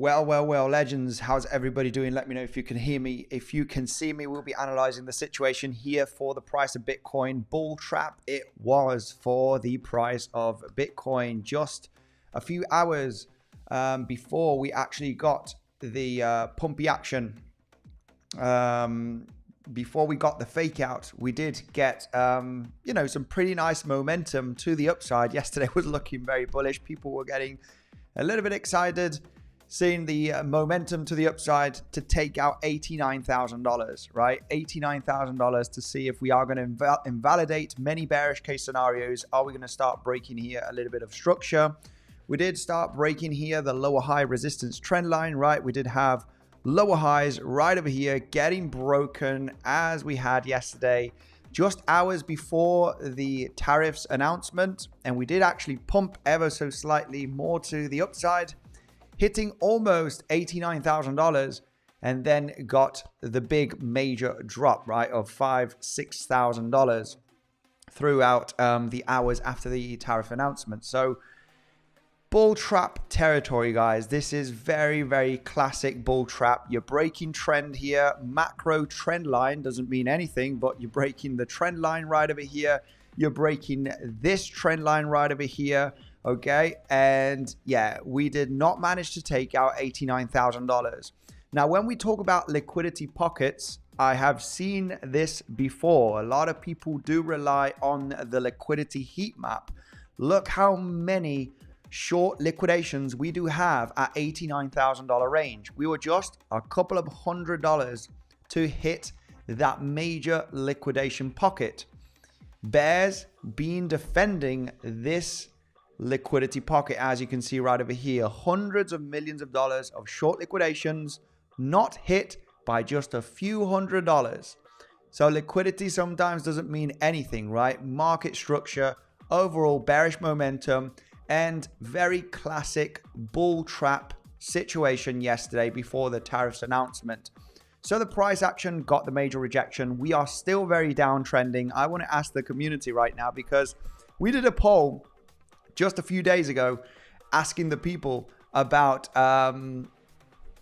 Well, legends, how's everybody doing? Let me know if you can hear me. If you can see me, we'll be analyzing the situation here for the price of Bitcoin. Bull trap it was for the price of Bitcoin just a few hours before we actually got the pumpy action. Before we got the fake out, we did get, some pretty nice momentum to the upside. Yesterday was looking very bullish. People were getting a little bit excited, seeing the momentum to the upside to take out $89,000, right? $89,000 to see if we are going to invalidate many bearish case scenarios. Are we going to start breaking here a little bit of structure? We did start breaking here the lower high resistance trend line, right? We did have lower highs right over here getting broken as we had yesterday, just hours before the tariffs announcement. And we did actually pump ever so slightly more to the upside, hitting almost $89,000, and then got the big major drop, right, of $5,000-$6,000 throughout the hours after the tariff announcement. So bull trap territory, guys. This is very, very classic bull trap. You're breaking trend here. Macro trend line doesn't mean anything, but you're breaking the trend line right over here. You're breaking this trend line right over here. Okay, and yeah, we did not manage to take out $89,000. Now, when we talk about liquidity pockets, I have seen this before. A lot of people do rely on the liquidity heat map. Look how many short liquidations we do have at $89,000 range. We were just a couple of $100 to hit that major liquidation pocket. Bears been defending this liquidity pocket, as you can see right over here. Hundreds of millions of dollars of short liquidations not hit by just a few $100s. So liquidity sometimes doesn't mean anything, right? Market structure, overall bearish momentum, and very classic bull trap situation yesterday before the tariffs announcement. So the price action got the major rejection. We are still very downtrending. I want to ask the community right now, because we did a poll just a few days ago asking the people about,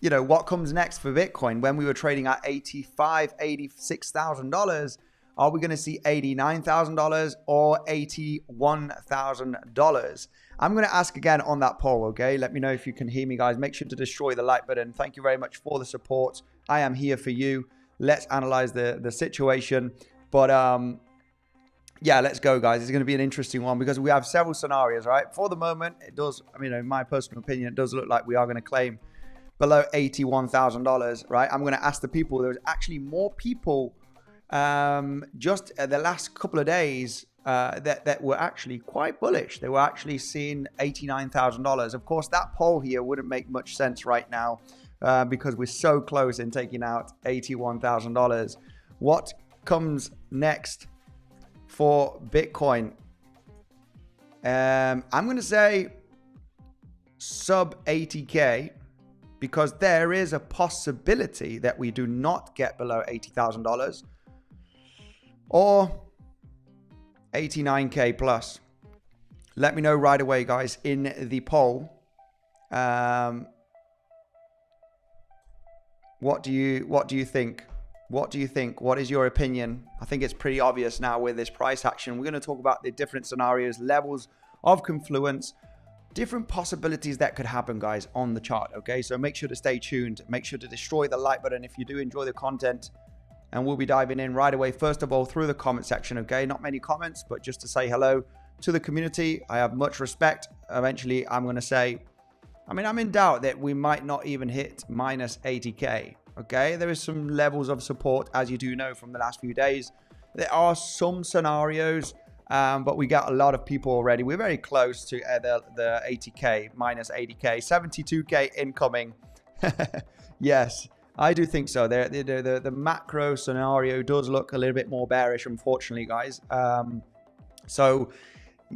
what comes next for Bitcoin. When we were trading at $85,000, $86,000, are we going to see $89,000 or $81,000? I'm going to ask again on that poll, okay? Let me know if you can hear me, guys. Make sure to destroy the like button. Thank you very much for the support. I am here for you. Let's analyze the situation. But yeah, let's go, guys. It's going to be an interesting one because we have several scenarios, right? For the moment, it does, in my personal opinion, it does look like we are going to claim below $81,000, right? I'm going to ask the people. There's actually more people just the last couple of days that were actually quite bullish. They were actually seeing $89,000. Of course, that poll here wouldn't make much sense right now because we're so close in taking out $81,000. What comes next for Bitcoin? I'm going to say sub 80K, because there is a possibility that we do not get below $80,000 or 89K plus. Let me know right away, guys, in the poll. What do you think? What do you think? What is your opinion? I think it's pretty obvious now with this price action. We're going to talk about the different scenarios, levels of confluence, different possibilities that could happen, guys, on the chart. Okay, so make sure to stay tuned. Make sure to destroy the like button if you do enjoy the content. And we'll be diving in right away, first of all, through the comment section, okay? Not many comments, but just to say hello to the community. I have much respect. Eventually, I'm going to say, I'm in doubt that we might not even hit minus 80K, okay? There is some levels of support, as you do know from the last few days. There are some scenarios, but we got a lot of people already. We're very close to the 80K, minus 80K, 72K incoming. Yes. I do think so. The macro scenario does look a little bit more bearish, unfortunately, guys. So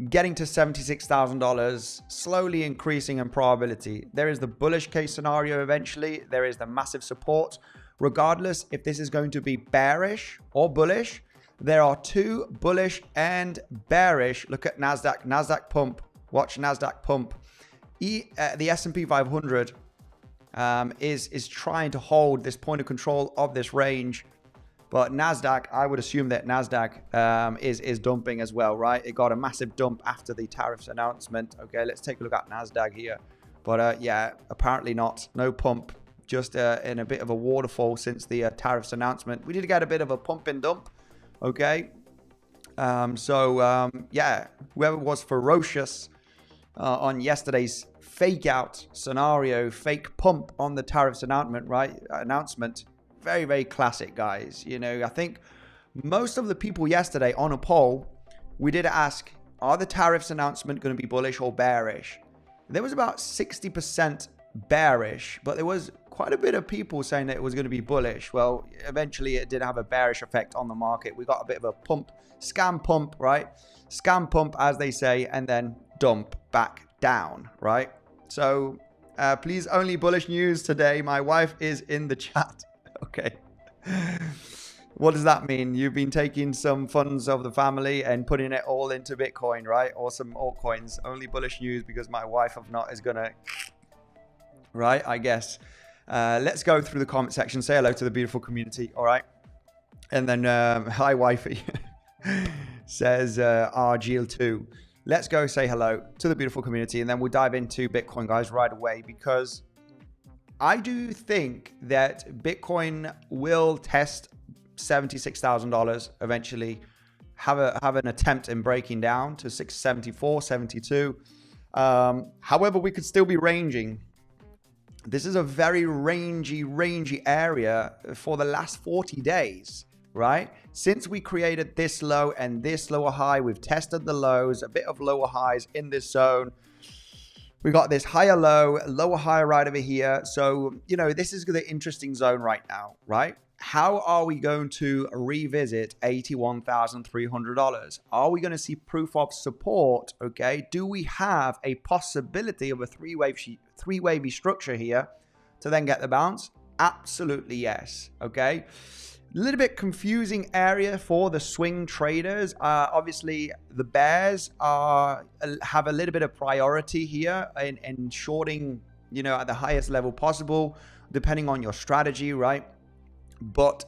getting to $76,000, slowly increasing in probability. There is the bullish case scenario eventually. There is the massive support. Regardless if this is going to be bearish or bullish, there are two bullish and bearish. Look at NASDAQ. NASDAQ pump. Watch NASDAQ pump. The S&P 500 is trying to hold this point of control of this range. But NASDAQ, I would assume that NASDAQ is dumping as well, right? It got a massive dump after the tariffs announcement. Okay, let's take a look at NASDAQ here. But yeah, apparently not. No pump. Just in a bit of a waterfall since the tariffs announcement. We did get a bit of a pump and dump. Okay. Yeah, whoever was ferocious on yesterday's fake out scenario, fake pump on the tariffs announcement, right? Very, very classic, guys. You know, I think most of the people yesterday on a poll, we did ask, are the tariffs announcement going to be bullish or bearish? There was about 60% bearish, but there was quite a bit of people saying that it was going to be bullish. Well, eventually it did have a bearish effect on the market. We got a bit of a pump, scam pump, right? Scam pump, as they say, and then dump back down, right? So please, only bullish news today. My wife is in the chat. Okay. What does that mean? You've been taking some funds of the family and putting it all into Bitcoin, right? Or some altcoins. Only bullish news because my wife of not is gonna, right? I guess. Let's go through the comment section. Say hello to the beautiful community. All right. And then hi wifey says 𝗬𝗫𝗍𝗽. Let's go say hello to the beautiful community, and then we'll dive into Bitcoin, guys, right away, because I do think that Bitcoin will test $76,000 eventually, have an attempt in breaking down to 674, 72. However, we could still be ranging. This is a very rangy area for the last 40 days, right? Since we created this low and this lower high, we've tested the lows, a bit of lower highs in this zone. We got this higher low, lower high right over here. So, you know, this is the interesting zone right now, right? How are we going to revisit $81,300? Are we going to see proof of support? Okay. Do we have a possibility of a three-wavy structure here to then get the bounce? Absolutely yes. Okay. A little bit confusing area for the swing traders. Obviously, the bears have a little bit of priority here in shorting, you know, at the highest level possible, depending on your strategy, right? But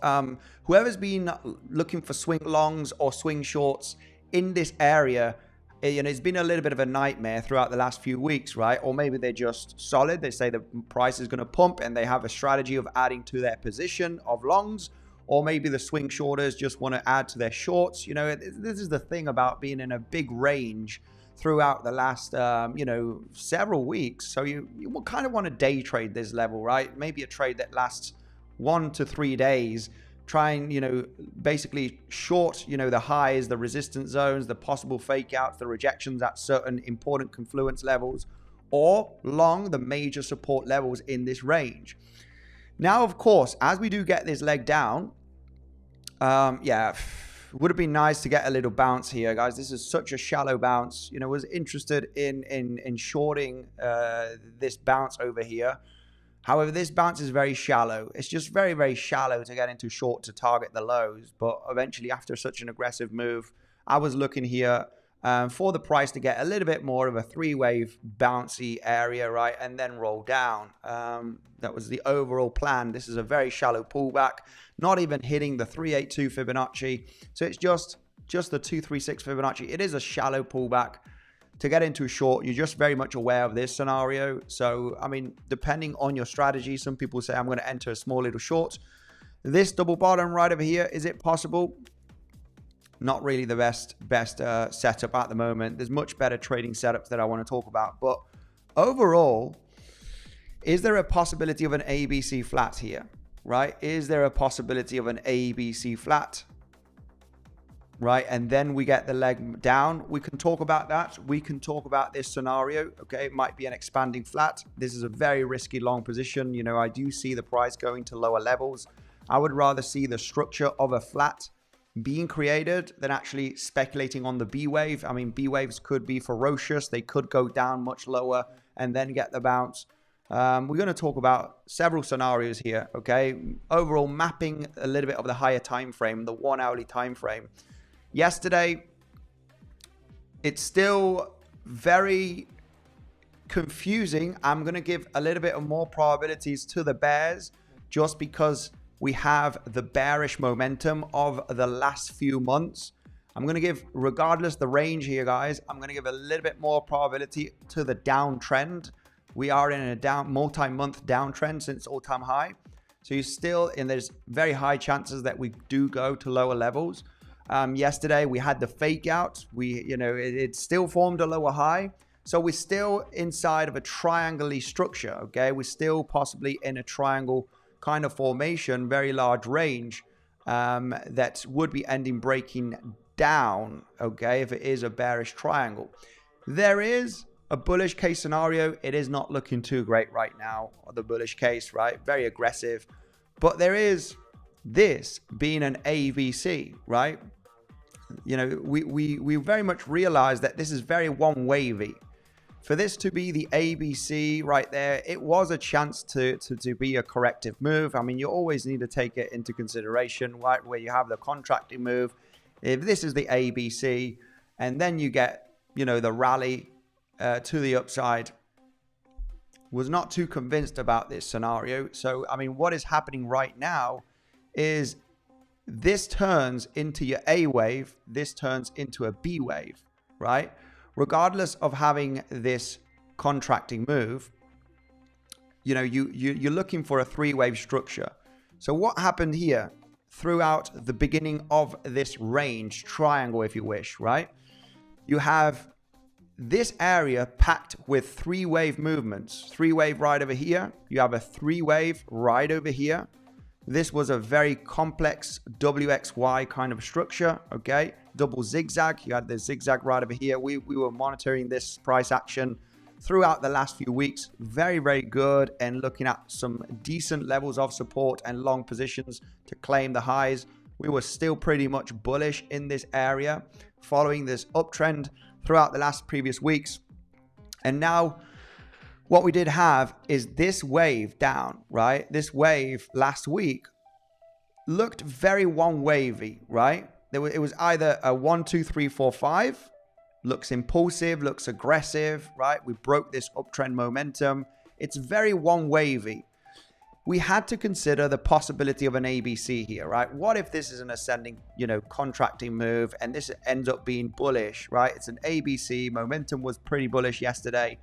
whoever's been looking for swing longs or swing shorts in this area, you know, it's been a little bit of a nightmare throughout the last few weeks, right? Or maybe they're just solid. They say the price is going to pump and they have a strategy of adding to their position of longs. Or maybe the swing shorters just want to add to their shorts. You know, this is the thing about being in a big range throughout the last, you know, several weeks. So you kind of want to day trade this level, right? Maybe a trade that lasts 1 to 3 days. Try and, you know, basically short, you know, the highs, the resistance zones, the possible fake outs, the rejections at certain important confluence levels, or long the major support levels in this range. Now, of course, as we do get this leg down, yeah, would have been nice to get a little bounce here, guys. This is such a shallow bounce. You know, was interested in shorting this bounce over here. However, this bounce is very shallow. It's just very, very shallow to get into short to target the lows. But eventually, after such an aggressive move, I was looking here for the price to get a little bit more of a three-wave bouncy area, right, and then roll down. That was the overall plan. This is a very shallow pullback, not even hitting the 382 Fibonacci. So it's just the 236 Fibonacci. It is a shallow pullback. To get into short, you're just very much aware of this scenario. So, I mean, depending on your strategy, some people say, I'm going to enter a small little short. This double bottom right over here, is it possible? Not really the best setup at the moment. There's much better trading setups that I want to talk about. But overall, is there a possibility of an ABC flat here, right? Is there a possibility of an ABC flat, right? And then we get the leg down. We can talk about that. We can talk about this scenario. Okay, it might be an expanding flat. This is a very risky long position. You know, I do see the price going to lower levels. I would rather see the structure of a flat being created than actually speculating on the B wave. I mean, B waves could be ferocious. They could go down much lower and then get the bounce. We're going to talk about several scenarios here. Okay, overall mapping a little bit of the higher time frame, the 1 hourly time frame. Yesterday, it's still very confusing. I'm going to give a little bit of more probabilities to the bears just because we have the bearish momentum of the last few months. I'm going to give, regardless the range here, guys, I'm going to give a little bit more probability to the downtrend. We are in a multi-month downtrend since all-time high. So you're still in, there's very high chances that we do go to lower levels. Yesterday we had the fake out. It still formed a lower high. So we're still inside of a triangle-y structure, okay? We're still possibly in a triangle kind of formation, very large range that would be ending breaking down, okay, if it is a bearish triangle. There is a bullish case scenario. It is not looking too great right now, the bullish case, right? Very aggressive. But there is this being an ABC, right? We very much realize that this is very one wavy. For this to be the ABC right there, it was a chance to be a corrective move. I mean, you always need to take it into consideration, right? Where you have the contracting move. If this is the ABC, and then you get, the rally to the upside, was not too convinced about this scenario. So, I mean, what is happening right now is this turns into your A wave. This turns into a B wave, right? Regardless of having this contracting move, you're looking for a three-wave structure. So what happened here throughout the beginning of this range triangle, if you wish, right? You have this area packed with three-wave movements. Three-wave right over here. You have a three-wave right over here. This was a very complex WXY kind of structure, okay? Double zigzag. You had the zigzag right over here. We were monitoring this price action throughout the last few weeks. Very, very good, and looking at some decent levels of support and long positions to claim the highs. We were still pretty much bullish in this area following this uptrend throughout the last previous weeks. And now what we did have is this wave down, right? This wave last week looked very one wavy, right? It was either a 1, 2, 3, 4, 5, looks impulsive, looks aggressive, right? We broke this uptrend momentum. It's very one wavy. We had to consider the possibility of an ABC here, right? What if this is an ascending, contracting move and this ends up being bullish, right? It's an ABC. Momentum was pretty bullish yesterday.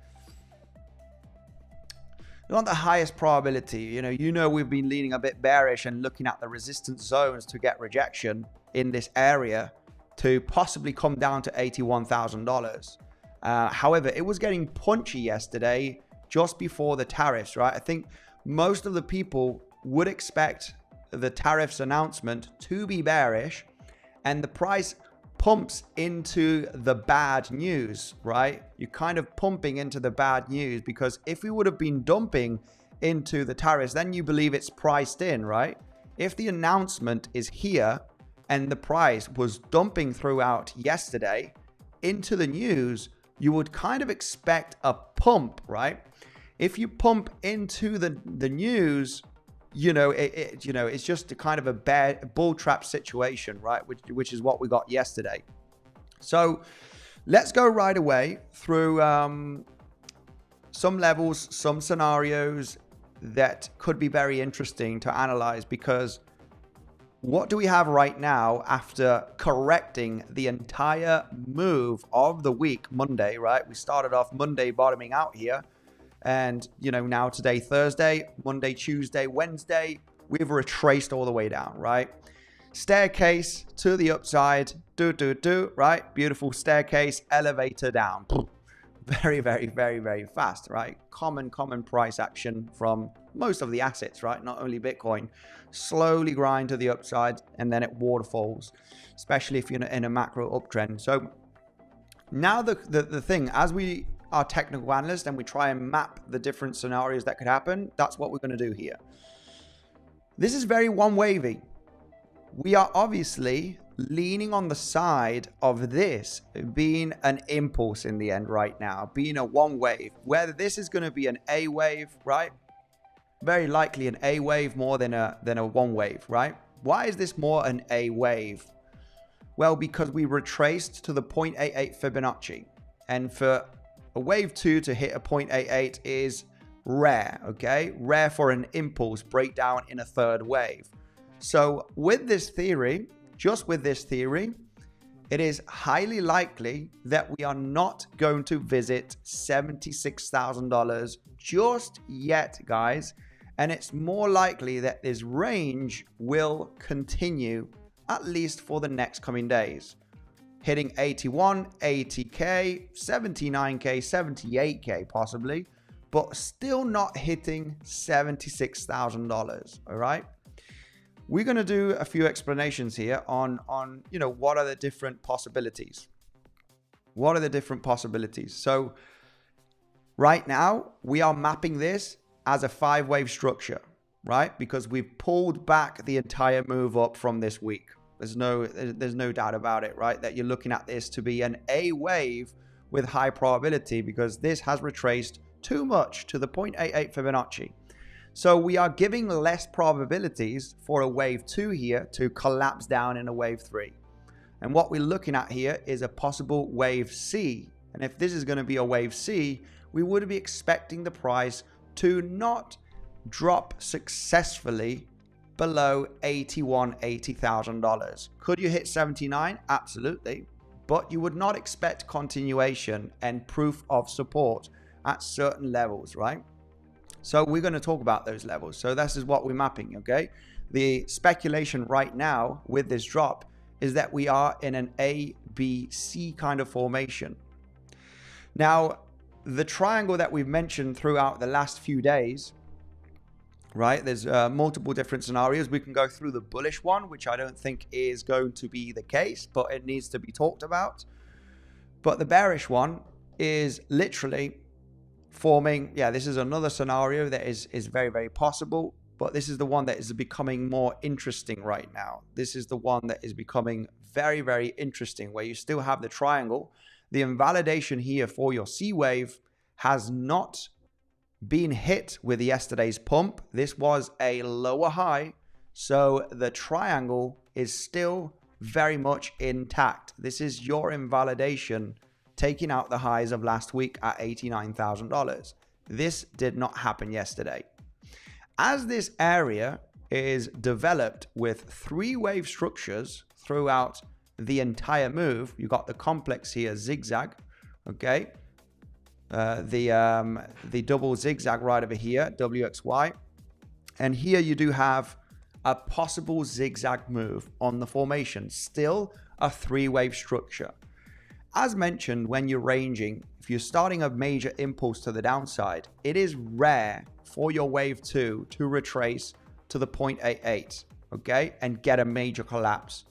Not the highest probability. We've been leaning a bit bearish and looking at the resistance zones to get rejection in this area to possibly come down to $81,000. However, it was getting punchy yesterday just before the tariffs, right? I think most of the people would expect the tariffs announcement to be bearish, and the price pumps into the bad news, right? You're kind of pumping into the bad news, because if we would have been dumping into the tariffs, then you believe it's priced in, right? If the announcement is here and the price was dumping throughout yesterday into the news, you would kind of expect a pump, right? If you pump into the news, it's just a kind of a bad bull trap situation, right? Which is what we got yesterday. So let's go right away through some levels, some scenarios that could be very interesting to analyze, because what do we have right now after correcting the entire move of the week, Monday, right? We started off Monday bottoming out here. And, now today, Thursday, Monday, Tuesday, Wednesday, we've retraced all the way down, right? Staircase to the upside, right? Beautiful staircase, elevator down. Very, very, very, very fast, right? Common price action from most of the assets, right? Not only Bitcoin. Slowly grind to the upside, and then it waterfalls, especially if you're in a macro uptrend. So now the thing, as we are technical analysts and we try and map the different scenarios that could happen, that's what we're going to do here. This is very one wavy. We are obviously leaning on the side of this being an impulse in the end right now, being a one wave. Whether this is going to be an A wave, right? Very likely an A wave more than a one wave, right? Why is this more an A wave? Well, because we retraced to the 0.88 Fibonacci. And for a wave 2 to hit a 0.88 is rare, okay? Rare for an impulse breakdown in a third wave. So with this theory, just with this theory, it is highly likely that we are not going to visit $76,000 just yet, guys. And it's more likely that this range will continue at least for the next coming days. Hitting 81, 80K, 79K, 78K possibly, but still not hitting $76,000, all right? We're going to do a few explanations here on what are the different possibilities. What are the different possibilities? So right now we are mapping this as a 5-wave structure, right? Because we've pulled back the entire move up from this week. There's no doubt about it, right? That you're looking at this to be an A wave with high probability because this has retraced too much to the 0.88 Fibonacci. So we are giving less probabilities for a wave 2 here to collapse down in a wave 3. And what we're looking at here is a possible wave C. And if this is going to be a wave C, we would be expecting the price to not drop successfully below $80,000. Could you hit 79? Absolutely. But you would not expect continuation and proof of support at certain levels, right? So we're going to talk about those levels. So this is what we're mapping, okay? The speculation right now with this drop is that we are in an A, B, C kind of formation. Now, the triangle that we've mentioned throughout the last few days, right? There's multiple different scenarios. We can go through the bullish one, which I don't think is going to be the case, but it needs to be talked about. But the bearish one is literally forming, this is another scenario that is very, very possible, but this is the one that is becoming more interesting right now. This is the one that is becoming very, very interesting, where you still have the triangle. The invalidation here for your C wave has not been hit with yesterday's pump. This was a lower high, so the triangle is still very much intact. This is your invalidation taking out the highs of last week at $89,000. This did not happen yesterday. As this area is developed with 3-wave structures throughout the entire move, you got the complex here, zigzag, okay? The double zigzag right over here, WXY. And here you do have a possible zigzag move on the formation, still a 3-wave structure. As mentioned, when you're ranging, if you're starting a major impulse to the downside, it is rare for your wave 2 to retrace to the 0.88, okay, and get a major collapse.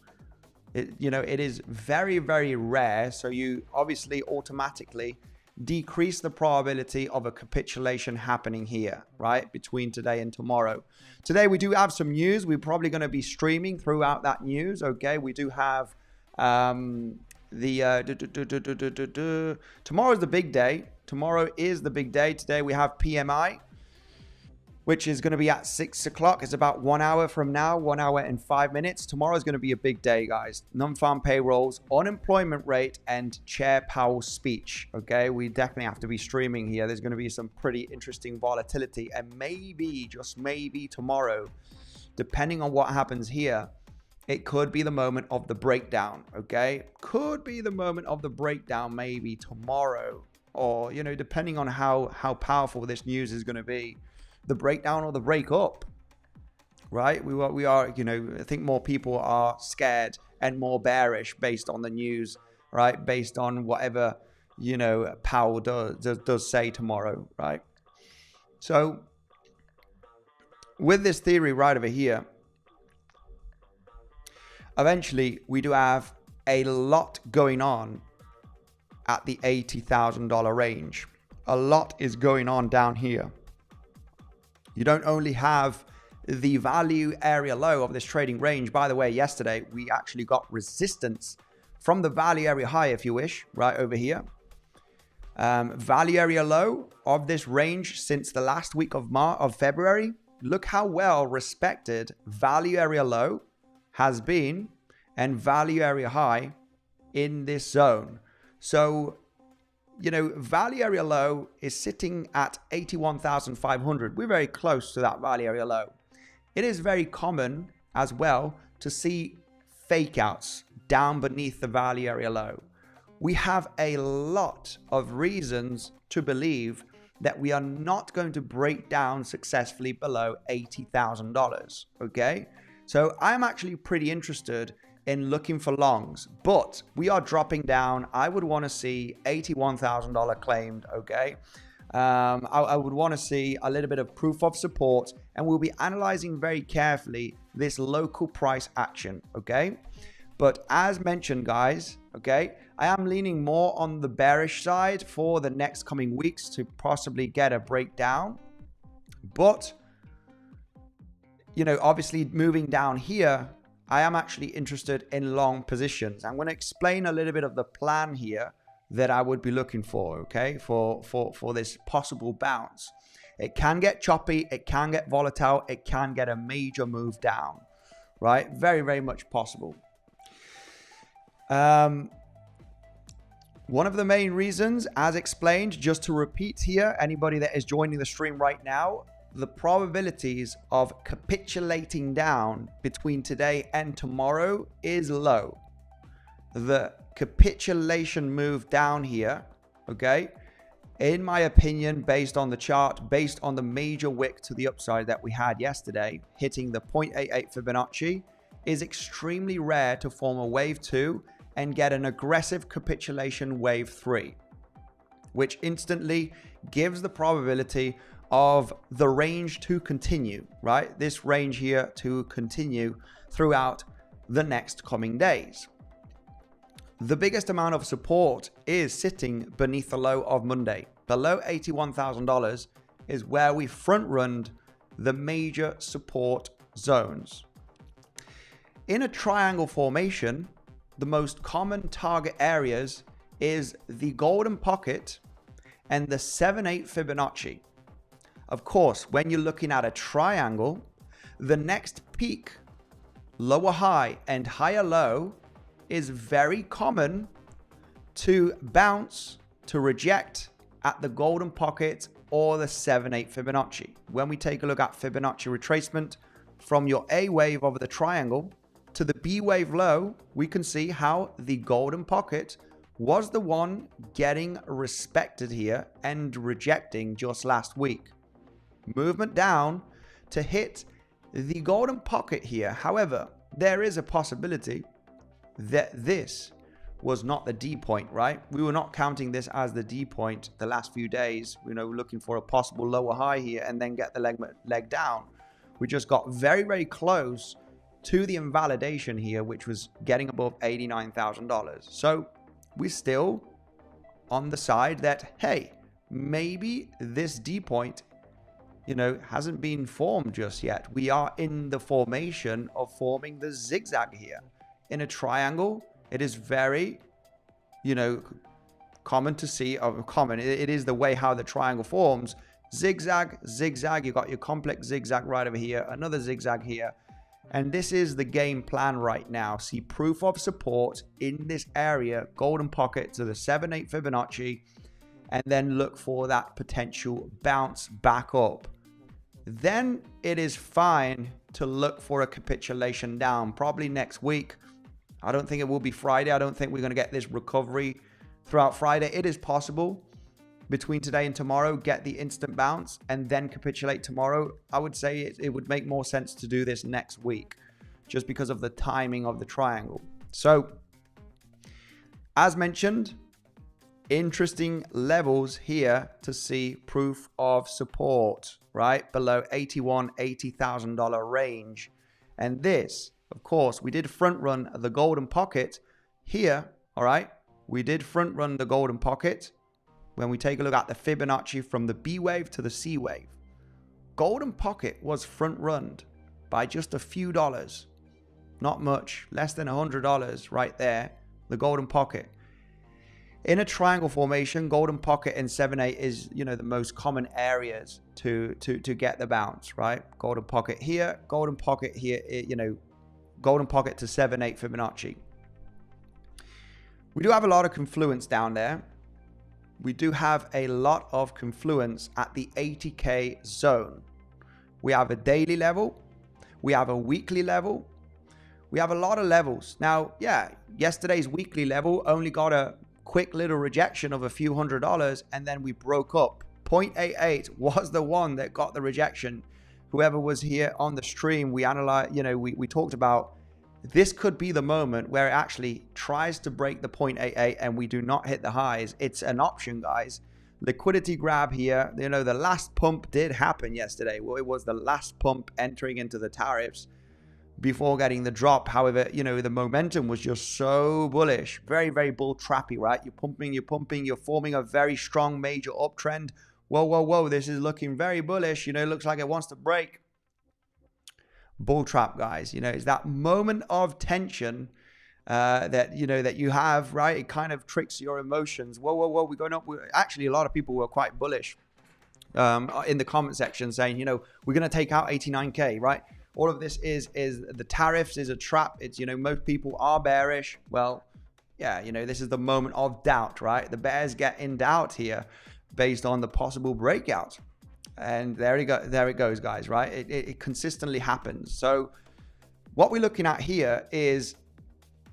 It is very, very rare. So you obviously automatically decrease the probability of a capitulation happening here, right, between today and tomorrow. Today we do have some news. We're probably going to be streaming throughout that news, okay? We do have tomorrow's the big day. Tomorrow is the big day. Today we have PMI, which is going to be at 6 o'clock. It's about 1 hour from now, 1 hour and 5 minutes. Tomorrow is going to be a big day, guys. Non-farm payrolls, unemployment rate, and Chair Powell's speech. Okay, we definitely have to be streaming here. There's going to be some pretty interesting volatility, and maybe, just maybe tomorrow, depending on what happens here, it could be the moment of the breakdown. Okay, could be the moment of the breakdown maybe tomorrow, or depending on how powerful this news is going to be. The breakdown or the break up, right? We are, I think more people are scared and more bearish based on the news, right? Based on whatever, Powell does say tomorrow, right? So with this theory right over here, eventually we do have a lot going on at the $80,000 range. A lot is going on down here. You don't only have the value area low of this trading range. By the way, yesterday we actually got resistance from the value area high, if you wish, right over here. Value area low of this range since the last week of February. Look how well respected value area low has been and value area high in this zone. So you know, value area low is sitting at 81,500. We're very close to that value area low. It is very common as well to see fake outs down beneath the value area low. We have a lot of reasons to believe that we are not going to break down successfully below $80,000. Okay, so I'm actually pretty interested in looking for longs, but we are dropping down. I would want to see $81,000 claimed. Okay, I would want to see a little bit of proof of support, and we'll be analyzing very carefully this local price action. Okay, but as mentioned, guys, okay, I am leaning more on the bearish side for the next coming weeks to possibly get a breakdown. But, you know, obviously moving down here, I am actually interested in long positions. I'm going to explain a little bit of the plan here that I would be looking for, okay, for this possible bounce. It can get choppy, it can get volatile, it can get a major move down, right? Very, very much possible. One of the main reasons, as explained, just to repeat here, anybody that is joining the stream right now, the probabilities of capitulating down between today and tomorrow is low. The capitulation move down here, okay, in my opinion, based on the chart, based on the major wick to the upside that we had yesterday, hitting the 0.88 Fibonacci, is extremely rare to form a wave 2 and get an aggressive capitulation wave 3, which instantly gives the probability of the range to continue, right? This range here to continue throughout the next coming days. The biggest amount of support is sitting beneath the low of Monday. Below $81,000 is where we front-runned the major support zones. In a triangle formation, the most common target areas is the golden pocket and the 7/8 Fibonacci. Of course, when you're looking at a triangle, the next peak, lower high and higher low, is very common to bounce, to reject at the golden pocket or the 7/8 Fibonacci. When we take a look at Fibonacci retracement from your A wave of the triangle to the B wave low, we can see how the golden pocket was the one getting respected here and rejecting just last week. Movement down to hit the golden pocket here. However, there is a possibility that this was not the D point, right? We were not counting this as the D point the last few days. You know, looking for a possible lower high here and then get the leg down. We just got very, very close to the invalidation here, which was getting above $89,000. So we're still on the side that, hey, maybe this D point, you know, hasn't been formed just yet. We are in the formation of forming the zigzag here. In a triangle, it is very, you know, common to see, it is the way how the triangle forms. Zigzag, zigzag, you got your complex zigzag right over here, another zigzag here. And this is the game plan right now. See proof of support in this area, golden pocket to the 7/8 Fibonacci, and then look for that potential bounce back up. Then it is fine to look for a capitulation down, probably next week. I don't think it will be Friday. I don't think we're going to get this recovery throughout Friday. It is possible between today and tomorrow, get the instant bounce and then capitulate tomorrow. I would say it would make more sense to do this next week just because of the timing of the triangle. So as mentioned, interesting levels here to see proof of support, right? Below $80,000 range. And this, of course, we did front run the golden pocket here, all right? We did front run the golden pocket. When we take a look at the Fibonacci from the B wave to the C wave, golden pocket was front runned by just a few dollars, not much, less than $100 right there, the golden pocket. In a triangle formation, golden pocket and 7/8 is, you know, the most common areas to get the bounce, right? Golden pocket here, you know, golden pocket to 7/8 Fibonacci. We do have a lot of confluence down there. we do have a lot of confluence at the 80K zone. We have a daily level. We have a weekly level. We have a lot of levels. Now, yeah, yesterday's weekly level only got a quick little rejection of a few $100, and then we broke up. 0.88 was the one that got the rejection. Whoever was here on the stream, we analyzed, we talked about this could be the moment where it actually tries to break the 0.88 and we do not hit the highs. It's an option, guys. Liquidity grab here. The last pump did happen yesterday. Well, it was the last pump entering into the tariffs before getting the drop. However, the momentum was just so bullish. Very, very bull trappy, right? You're pumping, you're forming a very strong major uptrend. Whoa, whoa, whoa. This is looking very bullish. It looks like it wants to break. Bull trap, guys. It's that moment of tension that you have, right? It kind of tricks your emotions. Whoa, whoa, whoa. We're going up. Actually, a lot of people were quite bullish in the comment section saying, we're going to take out 89K, right? All of this is the tariffs is a trap. It's, most people are bearish. Well, yeah, this is the moment of doubt, right? The bears get in doubt here based on the possible breakout. And there it goes, guys, right? It consistently happens. So what we're looking at here is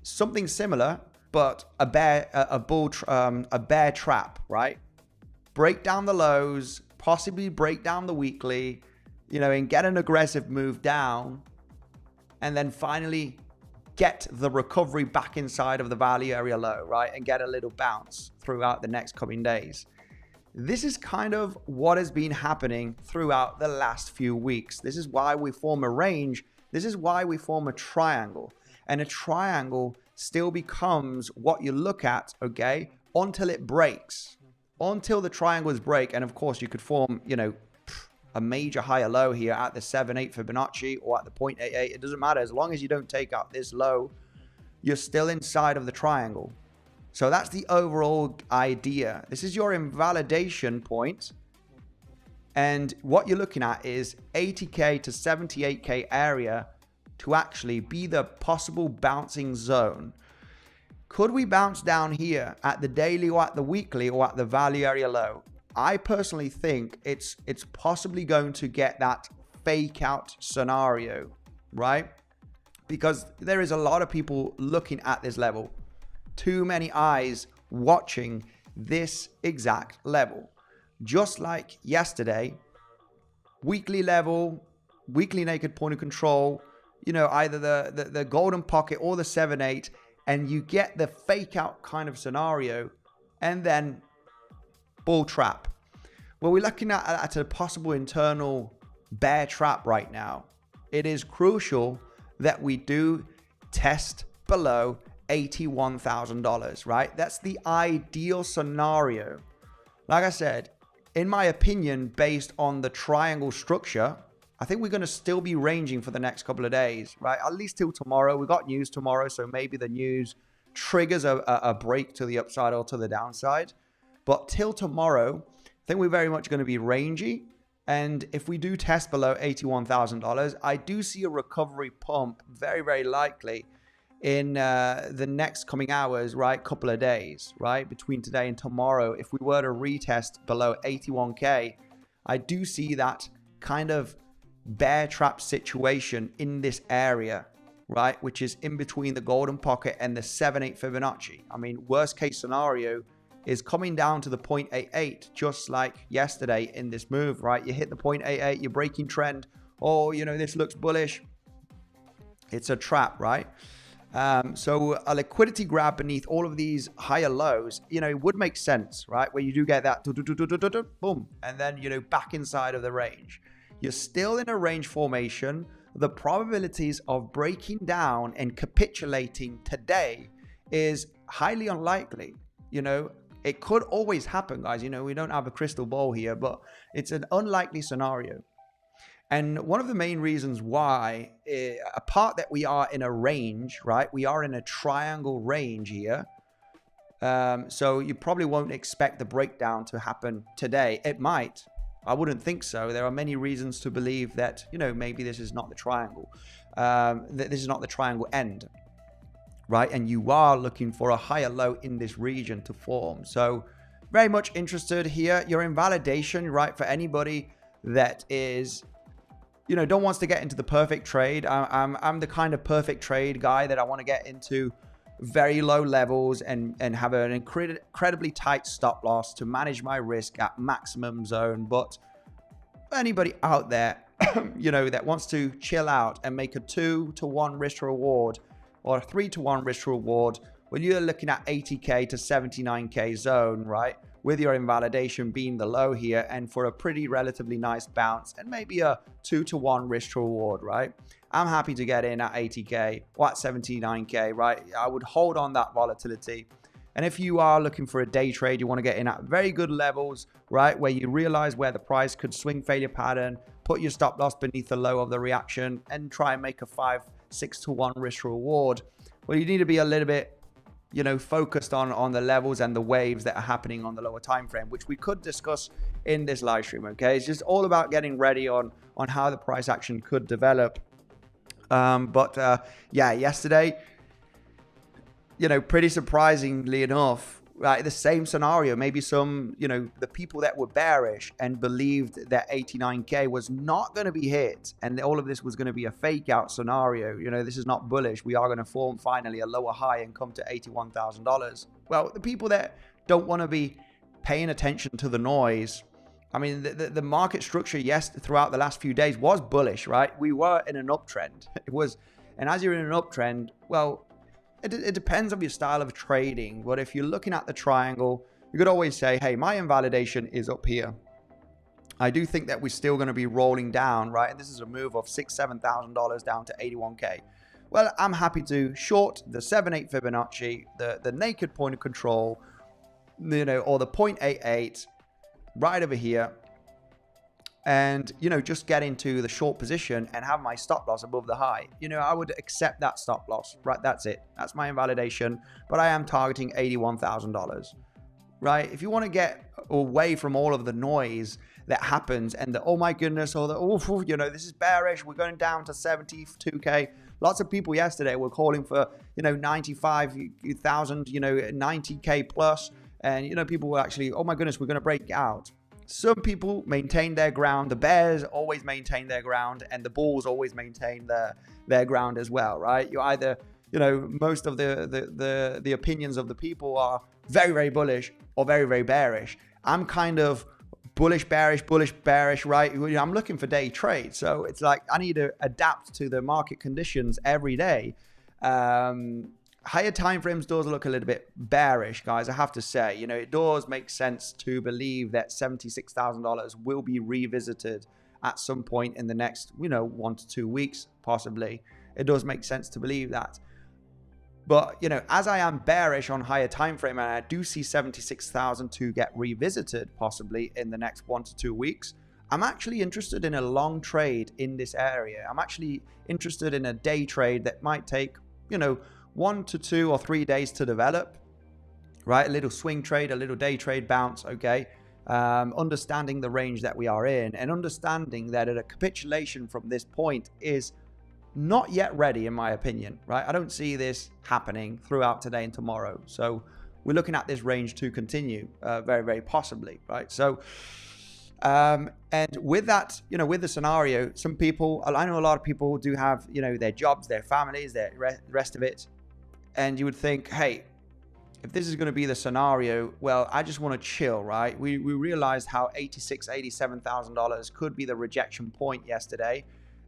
something similar, but a bear trap, right? Break down the lows, possibly break down the weekly, and get an aggressive move down, and then finally get the recovery back inside of the value area low, right? And get a little bounce throughout the next coming days. This is kind of what has been happening throughout the last few weeks. This is why we form a range. This is why we form a triangle. And a triangle still becomes what you look at, okay, until it breaks. Until the triangles break. And of course, you could form, a major higher low here at the 7/8 Fibonacci or at the 0.88. It doesn't matter. As long as you don't take out this low, you're still inside of the triangle. So that's the overall idea. This is your invalidation point. And what you're looking at is 80K to 78K area to actually be the possible bouncing zone. Could we bounce down here at the daily or at the weekly or at the value area low? I personally think it's possibly going to get that fake out scenario, right? Because there is a lot of people looking at this level. Too many eyes watching this exact level. Just like yesterday, weekly level, weekly naked point of control, either the golden pocket or the 7/8, and you get the fake out kind of scenario, and then bull trap. Well, we're looking at a possible internal bear trap right now. It is crucial that we do test below $81,000, right? That's the ideal scenario. Like I said, in my opinion, based on the triangle structure, I think we're going to still be ranging for the next couple of days, right? At least till tomorrow. We got news tomorrow, so maybe the news triggers a break to the upside or to the downside. But till tomorrow, I think we're very much going to be rangy. And if we do test below $81,000, I do see a recovery pump very, very likely in the next coming hours, right? Couple of days, right? Between today and tomorrow, if we were to retest below 81K, I do see that kind of bear trap situation in this area, right? Which is in between the golden pocket and the 7/8 Fibonacci. I mean, worst case scenario is coming down to the 0.88, just like yesterday in this move, right? You hit the 0.88, you're breaking trend. Oh, this looks bullish. It's a trap, right? So a liquidity grab beneath all of these higher lows, it would make sense, right? Where you do get that boom, and then, back inside of the range. You're still in a range formation. The probabilities of breaking down and capitulating today is highly unlikely. It could always happen, guys. We don't have a crystal ball here, but it's an unlikely scenario. And one of the main reasons why, apart that we are in a range, right? We are in a triangle range here. So you probably won't expect the breakdown to happen today. It might. I wouldn't think so. There are many reasons to believe that, maybe this is not the triangle. That this is not the triangle end, right? And you are looking for a higher low in this region to form. So very much interested here. You're in validation, right? For anybody that is, don't wants to get into the perfect trade. I'm the kind of perfect trade guy that I want to get into very low levels and have an incredibly tight stop loss to manage my risk at maximum zone. But anybody out there, that wants to chill out and make a 2-to-1 risk reward or a 3-to-1 risk reward, when you're looking at 80K to 79K zone, right? With your invalidation being the low here, and for a pretty relatively nice bounce and maybe a 2-to-1 risk reward, right? I'm happy to get in at 80K or at 79K, right? I would hold on that volatility. And if you are looking for a day trade, you want to get in at very good levels, right? Where you realize where the price could swing failure pattern, put your stop loss beneath the low of the reaction and try and make a 5-6-to-1 risk reward. Well, you need to be a little bit focused on the levels and the waves that are happening on the lower time frame, which we could discuss in this live stream. Okay, it's just all about getting ready on how the price action could develop. Yeah, yesterday, pretty surprisingly enough, right, the same scenario. Maybe some, the people that were bearish and believed that 89K was not going to be hit and all of this was going to be a fake out scenario. This is not bullish. We are going to form finally a lower high and come to $81,000. Well, the people that don't want to be paying attention to the noise. I mean, the market structure, yes, throughout the last few days was bullish, right? We were in an uptrend. It was, and as you're in an uptrend, well, it depends on your style of trading. But if you're looking at the triangle, you could always say, hey, my invalidation is up here. I do think that we're still going to be rolling down, right? And this is a move of $6,000-$7,000 down to 81K. Well, I'm happy to short the 7/8 Fibonacci, the naked point of control, or the 0.88 right over here. And, just get into the short position and have my stop loss above the high. I would accept that stop loss, right? That's it. That's my invalidation. But I am targeting $81,000, right? If you want to get away from all of the noise that happens and the, oh my goodness, or the, this is bearish, we're going down to 72K. Lots of people yesterday were calling for, 95,000, 90K plus. And, people were actually, oh my goodness, we're going to break out. Some people maintain their ground. The bears always maintain their ground, and the bulls always maintain their ground as well, right? You either, most of the opinions of the people are very, very bullish or very, very bearish. I'm kind of bullish, bearish, right? I'm looking for day trade. So it's like I need to adapt to the market conditions every day. Higher time frames does look a little bit bearish, guys. I have to say, it does make sense to believe that $76,000 will be revisited at some point in the next, 1 to 2 weeks, possibly. It does make sense to believe that. But, as I am bearish on higher time frame, and I do see 76,000 to get revisited possibly in the next 1 to 2 weeks, I'm actually interested in a long trade in this area. I'm actually interested in a day trade that might take, 1 to 2 or 3 days to develop, right? A little swing trade, a little day trade bounce, okay? Understanding the range that we are in and understanding that a capitulation from this point is not yet ready, in my opinion, right? I don't see this happening throughout today and tomorrow. So we're looking at this range to continue very, very possibly, right? So, and with that, with the scenario, some people, I know a lot of people do have, their jobs, their families, their rest of it. And you would think, hey, if this is going to be the scenario, well, I just want to chill, right? We realized how $86,000, $87,000 could be the rejection point yesterday.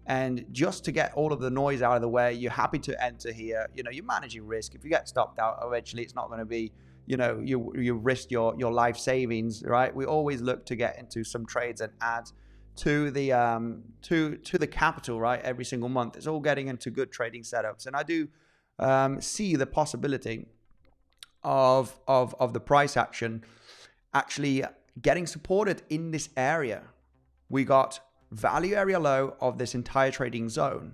And just to get all of the noise out of the way, you're happy to enter here. You're managing risk. If you get stopped out, eventually it's not going to be, you risk your life savings, right? We always look to get into some trades and add to the to the capital, right? Every single month. It's all getting into good trading setups. And I do see the possibility of the price action actually getting supported in this area. We got value area low of this entire trading zone.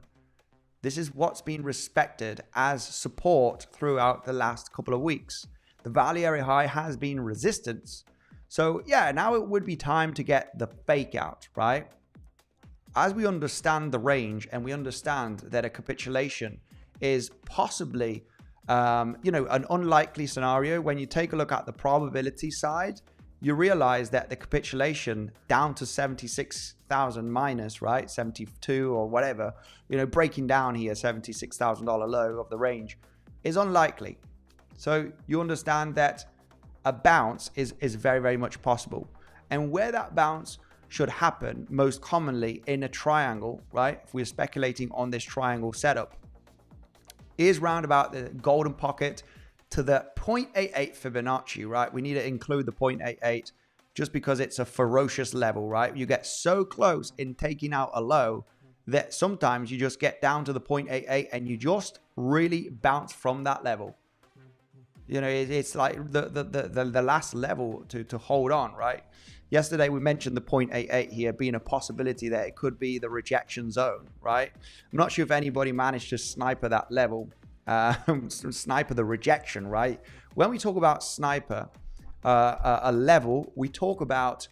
This is what's been respected as support throughout the last couple of weeks. The value area high has been resistance. So yeah, now it would be time to get the fake out, right? As we understand the range and we understand that a capitulation is possibly, an unlikely scenario. When you take a look at the probability side, you realize that the capitulation down to 76,000 minus, right? 72 or whatever, you know, breaking down here, $76,000 low of the range is unlikely. So you understand that a bounce is very, very much possible. And where that bounce should happen most commonly in a triangle, right? If we're speculating on this triangle setup, is round about the golden pocket to the 0.88 Fibonacci, right? We need to include the 0.88 just because it's a ferocious level, right? You get so close in taking out a low that sometimes you just get down to the 0.88 and you just really bounce from that level. You know, it's like the last level to hold on, right? Yesterday, we mentioned the 0.88 here being a possibility that it could be the rejection zone, right? I'm not sure if anybody managed to sniper that level, sniper the rejection, right? When we talk about sniper a level, we talk about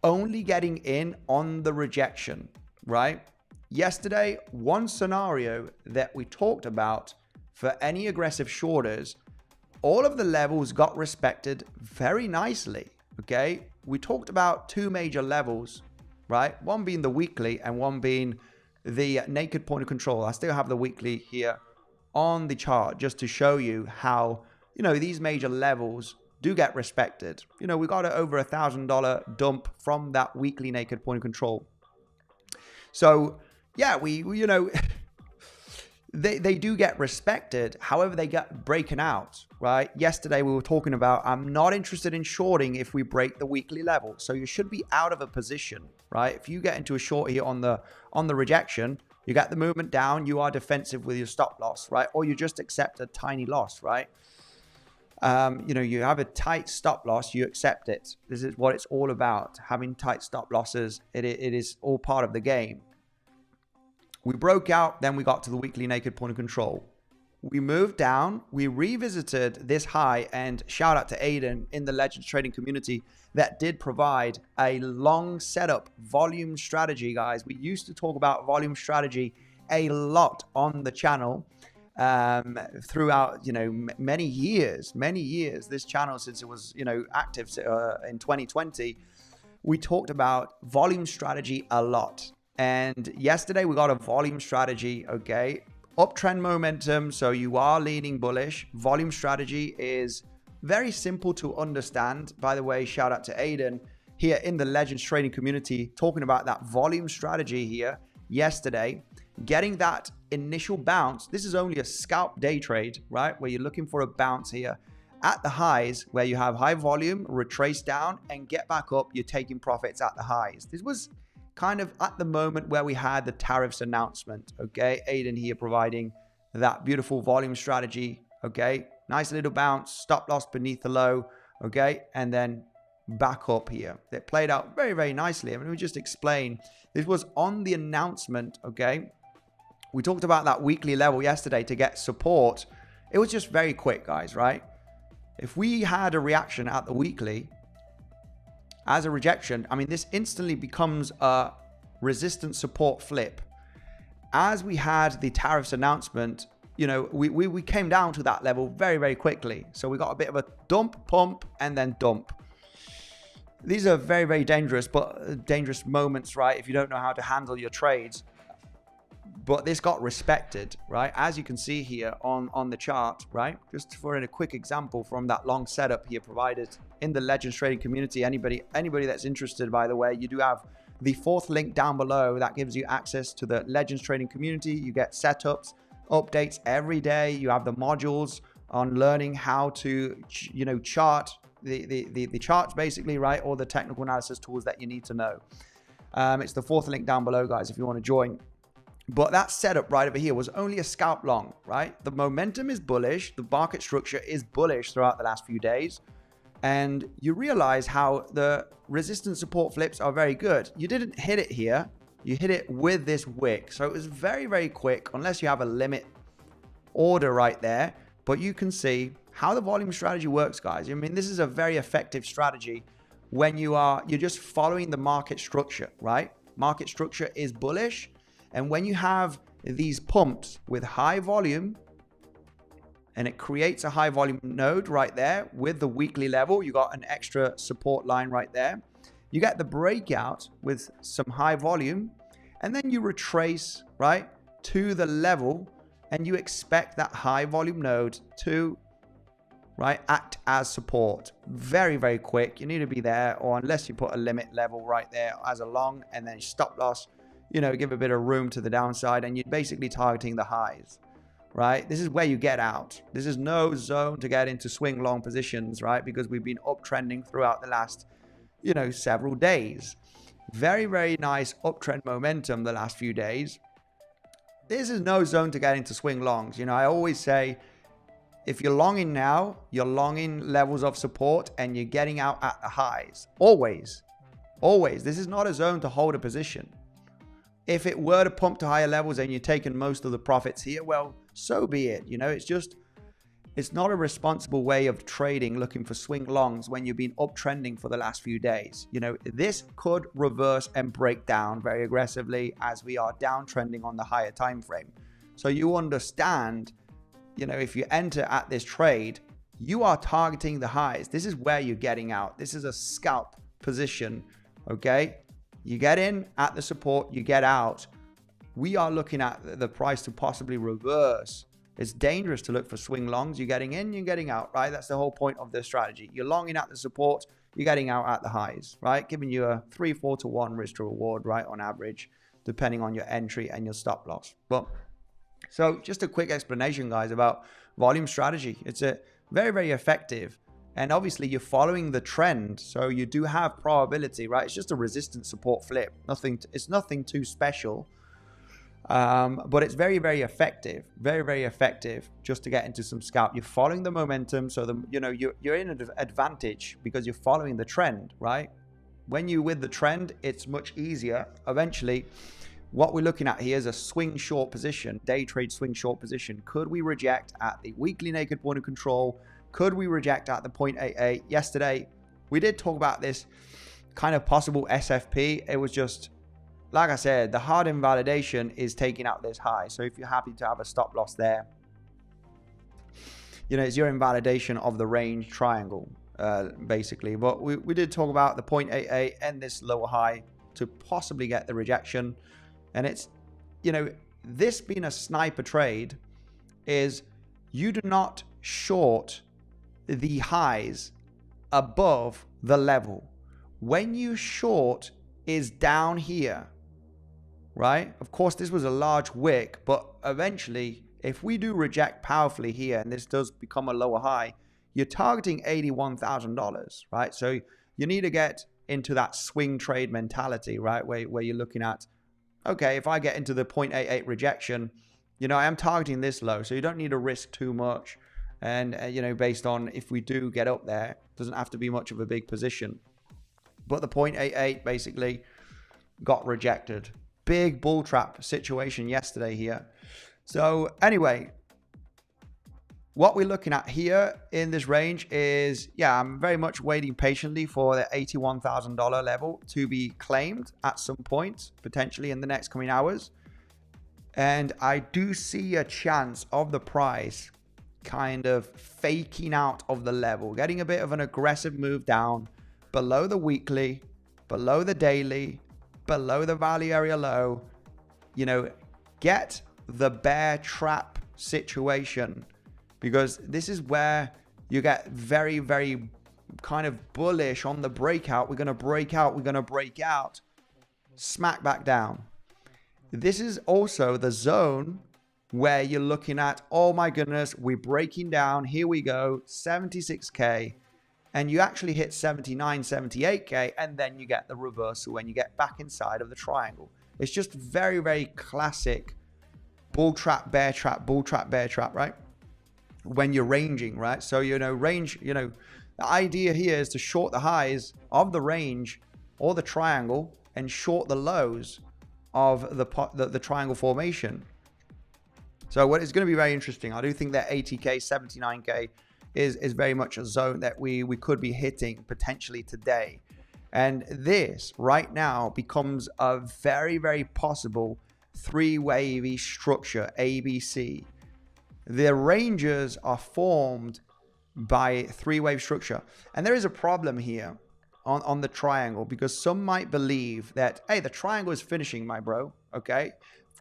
only getting in on the rejection, right? Yesterday, one scenario that we talked about for any aggressive shorters, all of the levels got respected very nicely, okay? We talked about two major levels, right? One being the weekly and one being the naked point of control. I still have the weekly here on the chart just to show you how, you know, these major levels do get respected. You know, we got over $1,000 dump from that weekly naked point of control. So yeah, we you know, they do get respected. However, they get breaking out, right? Yesterday, we were talking about, I'm not interested in shorting if we break the weekly level. So you should be out of a position, right? If you get into a short here on the rejection, you get the movement down, you are defensive with your stop loss, right? Or you just accept a tiny loss, right? You know, you have a tight stop loss, you accept it. This is what it's all about. Having tight stop losses, it is all part of the game. We broke out, then we got to the weekly naked point of control. We moved down, we revisited this high, and shout out to Aiden in the Legends trading community that did provide a long setup volume strategy, guys. We used to talk about volume strategy a lot on the channel throughout, you know, many years, this channel, since it was, you know, active in 2020, we talked about volume strategy a lot. And yesterday we got a volume strategy, okay? Uptrend momentum, so you are leaning bullish. Volume strategy is very simple to understand. By the way, shout out to Aiden here in the Legends trading community talking about that volume strategy here yesterday. Getting that initial bounce. This is only a scalp day trade, right? Where you're looking for a bounce here at the highs where you have high volume, retrace down and get back up. You're taking profits at the highs. This was kind of at the moment where we had the tariffs announcement, okay? Aiden here providing that beautiful volume strategy, okay? Nice little bounce, stop loss beneath the low, okay? And then back up here. It played out very, very nicely. I mean, let me just explain. This was on the announcement, okay? We talked about that weekly level yesterday to get support. It was just very quick, guys, right? If we had a reaction at the weekly as a rejection, I mean, this instantly becomes a resistance support flip. As we had the tariffs announcement, you know, we came down to that level very, very quickly. So we got a bit of a dump, pump, and then dump. These are very, very dangerous, but dangerous moments, right? If you don't know how to handle your trades. But this got respected, right? As you can see here on the chart, right? Just for a quick example from that long setup here provided in the Legends trading community. Anybody that's interested, by the way, you do have the fourth link down below that gives you access to the Legends trading community. You get setups, updates every day. You have the modules on learning how to, you know, chart the charts basically, right? All the technical analysis tools that you need to know. It's the fourth link down below, guys, if you want to join. But that setup right over here was only a scalp long, right? The momentum is bullish. The market structure is bullish throughout the last few days. And you realize how the resistance support flips are very good. You didn't hit it here. You hit it with this wick. So it was very, very quick, unless you have a limit order right there. But you can see how the volume strategy works, guys. I mean, this is a very effective strategy when you're just following the market structure, right? Market structure is bullish. And when you have these pumps with high volume, and it creates a high volume node right there with the weekly level. You got an extra support line right there. You get the breakout with some high volume, and then you retrace, right, to the level, and you expect that high volume node to, right, act as support. Very, very quick. You need to be there, or unless you put a limit level right there as a long, and then stop loss, you know, give a bit of room to the downside, and you're basically targeting the highs, right? This is where you get out. This is no zone to get into swing long positions, right? Because we've been uptrending throughout the last, you know, several days. Very, very nice uptrend momentum the last few days. This is no zone to get into swing longs. You know, I always say, if you're longing now, you're longing levels of support and you're getting out at the highs. Always. Always. This is not a zone to hold a position. If it were to pump to higher levels and you're taking most of the profits here, well, so be it. You know, it's not a responsible way of trading, looking for swing longs when you've been uptrending for the last few days. You know, this could reverse and break down very aggressively as we are downtrending on the higher time frame. So you understand, you know, if you enter at this trade, you are targeting the highs. This is where you're getting out. This is a scalp position, okay? You get in at the support, you get out. We are looking at the price to possibly reverse. It's dangerous to look for swing longs. You're getting in, you're getting out, right? That's the whole point of the strategy. You're longing at the support, you're getting out at the highs, right? Giving you a 3-4 to 1 risk to reward, right, on average, depending on your entry and your stop loss. But so just a quick explanation, guys, about volume strategy. It's a very, very effective. And obviously you're following the trend. So you do have probability, right? It's just a resistance support flip. It's nothing too special. But it's very, very effective. Very, very effective just to get into some scalp. You're following the momentum. So you're in an advantage because you're following the trend, right? When you're with the trend, it's much easier. Eventually, what we're looking at here is a swing short position, day trade swing short position. Could we reject at the weekly naked point of control? Could we reject at the 0.88? Yesterday, we did talk about this kind of possible SFP. It was just, like I said, the hard invalidation is taking out this high. So if you're happy to have a stop loss there, you know, it's your invalidation of the range triangle, basically. But we did talk about the 0.88 and this lower high to possibly get the rejection. And it's, you know, this being a sniper trade is you do not short the highs above the level. When you short is down here, right? Of course, this was a large wick, but eventually, if we do reject powerfully here, and this does become a lower high, you're targeting $81,000, right? So you need to get into that swing trade mentality, right? Where you're looking at, okay, if I get into the 0.88 rejection, you know, I am targeting this low, so you don't need to risk too much. And, you know, based on if we do get up there, doesn't have to be much of a big position. But the 0.88 basically got rejected. Big bull trap situation yesterday here. So anyway, what we're looking at here in this range is, yeah, I'm very much waiting patiently for the $81,000 level to be claimed at some point, potentially in the next coming hours. And I do see a chance of the price kind of faking out of the level, getting a bit of an aggressive move down below the weekly, below the daily, below the value area low, you know, get the bear trap situation, because this is where you get very, very kind of bullish on the breakout. We're going to break out. We're going to break out, smack back down. This is also the zone where you're looking at, oh my goodness, we're breaking down. Here we go, 76K. And you actually hit 79, 78K, and then you get the reversal when you get back inside of the triangle. It's just very, very classic bull trap, bear trap, bull trap, bear trap, right? When you're ranging, right? So, you know, range, you know, the idea here is to short the highs of the range or the triangle and short the lows of the triangle formation. So what is going to be very interesting, I do think that 80K, 79K is very much a zone that we could be hitting potentially today. And this right now becomes a very, very possible three-wavy structure, ABC. the ranges are formed by three-wave structure. And there is a problem here on the triangle, because some might believe that, hey, the triangle is finishing, my bro. Okay,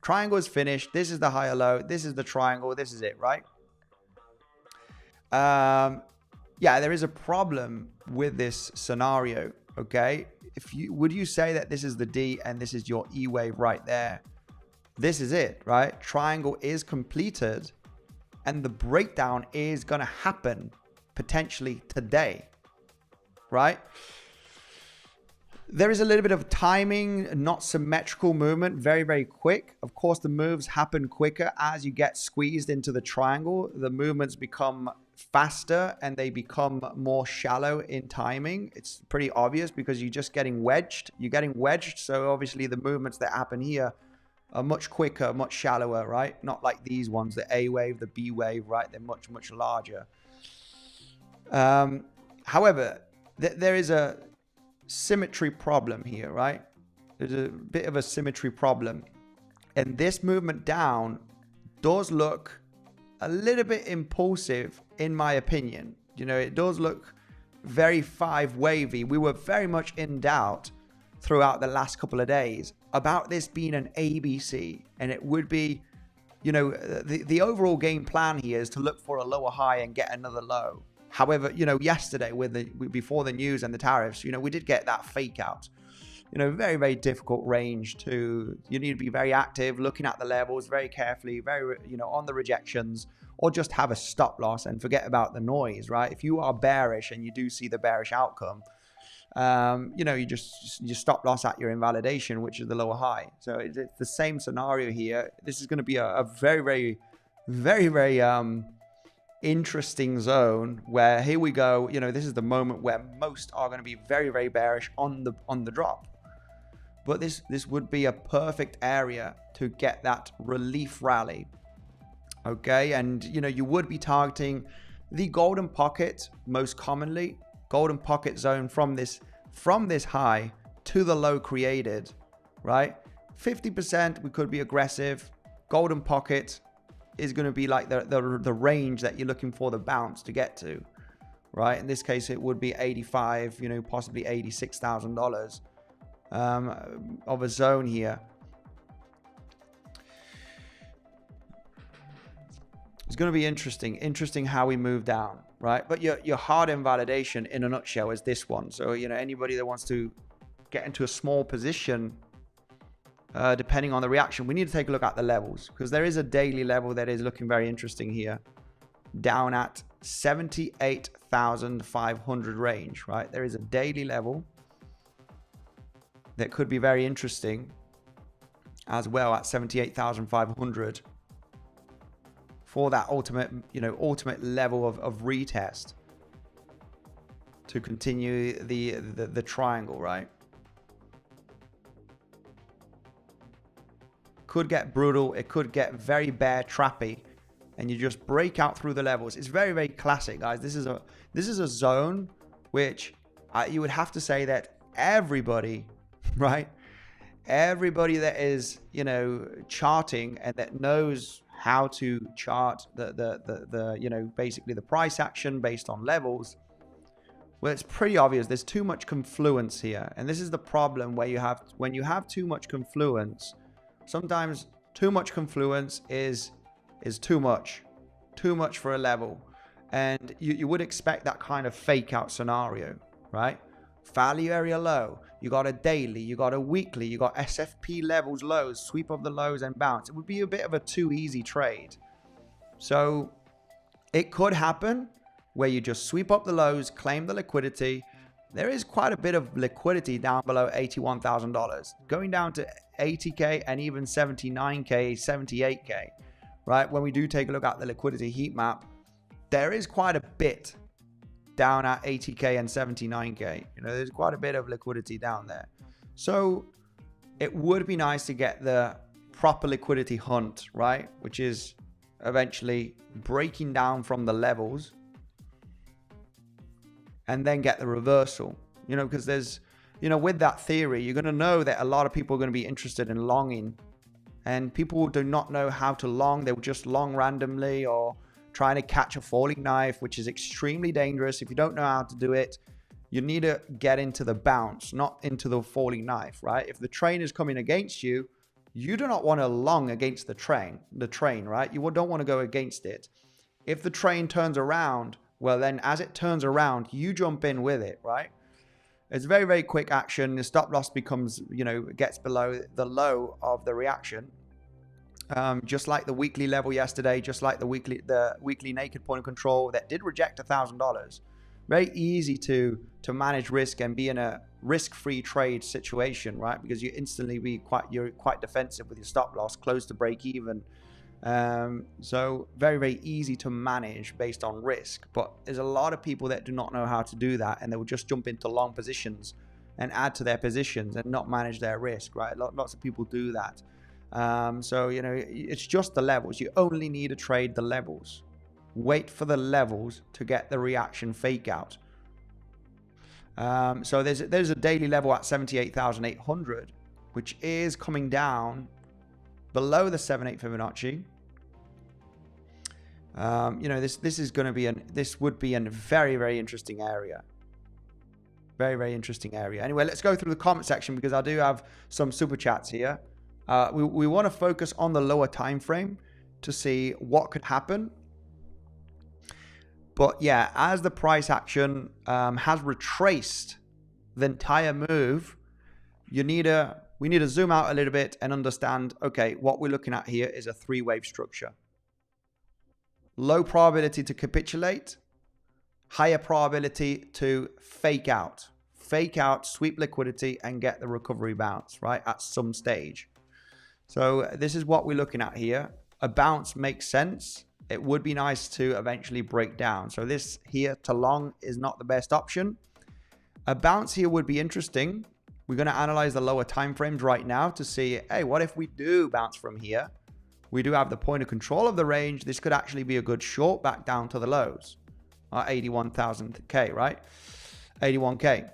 triangle is finished. This is the higher low. This is the triangle. This is it, right? Yeah, there is a problem with this scenario. Okay, would you say that this is the D and this is your E wave right there? This is it, right? Triangle is completed, and the breakdown is going to happen potentially today, right? There is a little bit of timing, not symmetrical movement, very, very quick. Of course, the moves happen quicker as you get squeezed into the triangle. The movements become faster and they become more shallow in timing. It's pretty obvious because you're just getting wedged. You're getting wedged. So obviously the movements that happen here are much quicker, much shallower, right? Not like these ones, the A wave, the B wave, right? They're much, much larger. However, there is a symmetry problem here, right? There's a bit of a symmetry problem, and this movement down does look a little bit impulsive in my opinion. You know, it does look very five wavy. We were very much in doubt throughout the last couple of days about this being an ABC, and it would be, you know, the overall game plan here is to look for a lower high and get another low. However, you know, yesterday before the news and the tariffs, you know, we did get that fake out. You know, very, very difficult range to, you need to be very active, looking at the levels very carefully, very, you know, on the rejections, or just have a stop loss and forget about the noise, right? If you are bearish and you do see the bearish outcome, you know, you stop loss at your invalidation, which is the lower high. So it's the same scenario here. This is going to be a very, very interesting zone where, here we go, you know, this is the moment where most are going to be very, very bearish on the drop. But this would be a perfect area to get that relief rally. Okay, and you know, you would be targeting the golden pocket most commonly, golden pocket zone from this high to the low created, right? 50% we could be aggressive. Golden pocket is going to be like the range that you're looking for the bounce to get to, right? In this case, it would be 85, you know, possibly $86,000 of a zone here. It's going to be interesting how we move down, right? But your hard invalidation in a nutshell is this one. So, you know, anybody that wants to get into a small position, depending on the reaction, we need to take a look at the levels, because there is a daily level that is looking very interesting here, down at 78,500 range, right? There is a daily level that could be very interesting as well at 78,500 for that ultimate level of retest to continue the triangle, right? Could get brutal. It could get very bear trappy, and you just break out through the levels. It's very, very classic, guys. This is a zone which you would have to say that everybody, right? Everybody that is, you know, charting and that knows how to chart the you know, basically the price action based on levels. Well, it's pretty obvious. There's too much confluence here, and this is the problem where when you have too much confluence. Sometimes too much confluence is too much for a level, and you would expect that kind of fake out scenario, right? Value area low, you got a daily, you got a weekly, you got SFP levels, lows, sweep of the lows and bounce. It would be a bit of a too easy trade. So it could happen where you just sweep up the lows, claim the liquidity. There is quite a bit of liquidity down below $81,000, going down to 80K and even 79K, 78K, right? When we do take a look at the liquidity heat map, there is quite a bit down at 80K and 79K. You know, there's quite a bit of liquidity down there. So it would be nice to get the proper liquidity hunt, right? Which is eventually breaking down from the levels and then get the reversal, you know, because there's, you know, with that theory, you're going to know that a lot of people are going to be interested in longing And people do not know how to long. They will just long randomly or trying to catch a falling knife, which is extremely dangerous. If you don't know how to do it, you need to get into the bounce, not into the falling knife, right? If the train is coming against you, you do not want to long against the train, right? You don't want to go against it. If the train turns around, well, then as it turns around, you jump in with it, right? It's very, very quick action. The stop loss becomes, gets below the low of the reaction. Just like the weekly level yesterday, just like the weekly naked point of control that did reject $1,000. Very easy to manage risk and be in a risk-free trade situation, right? Because you instantly you're quite defensive with your stop loss, close to break even. So very, very easy to manage based on risk. But there's a lot of people that do not know how to do that, and they will just jump into long positions and add to their positions and not manage their risk, right? Lots of people do that. So, it's just the levels. You only need to trade the levels. Wait for the levels to get the reaction fake out. So there's a daily level at 78,800, which is coming down below the 7/8 Fibonacci. This would be a very, very interesting area. Very, very interesting area. Anyway, let's go through the comment section because I do have some super chats here. We want to focus on the lower time frame to see what could happen. But yeah, as the price action has retraced the entire move, we need to zoom out a little bit and understand, okay, what we're looking at here is a three-wave structure. Low probability to capitulate, higher probability to fake out, sweep liquidity and get the recovery bounce, right, at some stage. So this is what we're looking at here. A bounce makes sense. It would be nice to eventually break down. So this here to long is not the best option. A bounce here would be interesting. We're going to analyze the lower time frames right now to see, hey, what if we do bounce from here? We do have the point of control of the range. This could actually be a good short back down to the lows. 81,000K, right? 81K.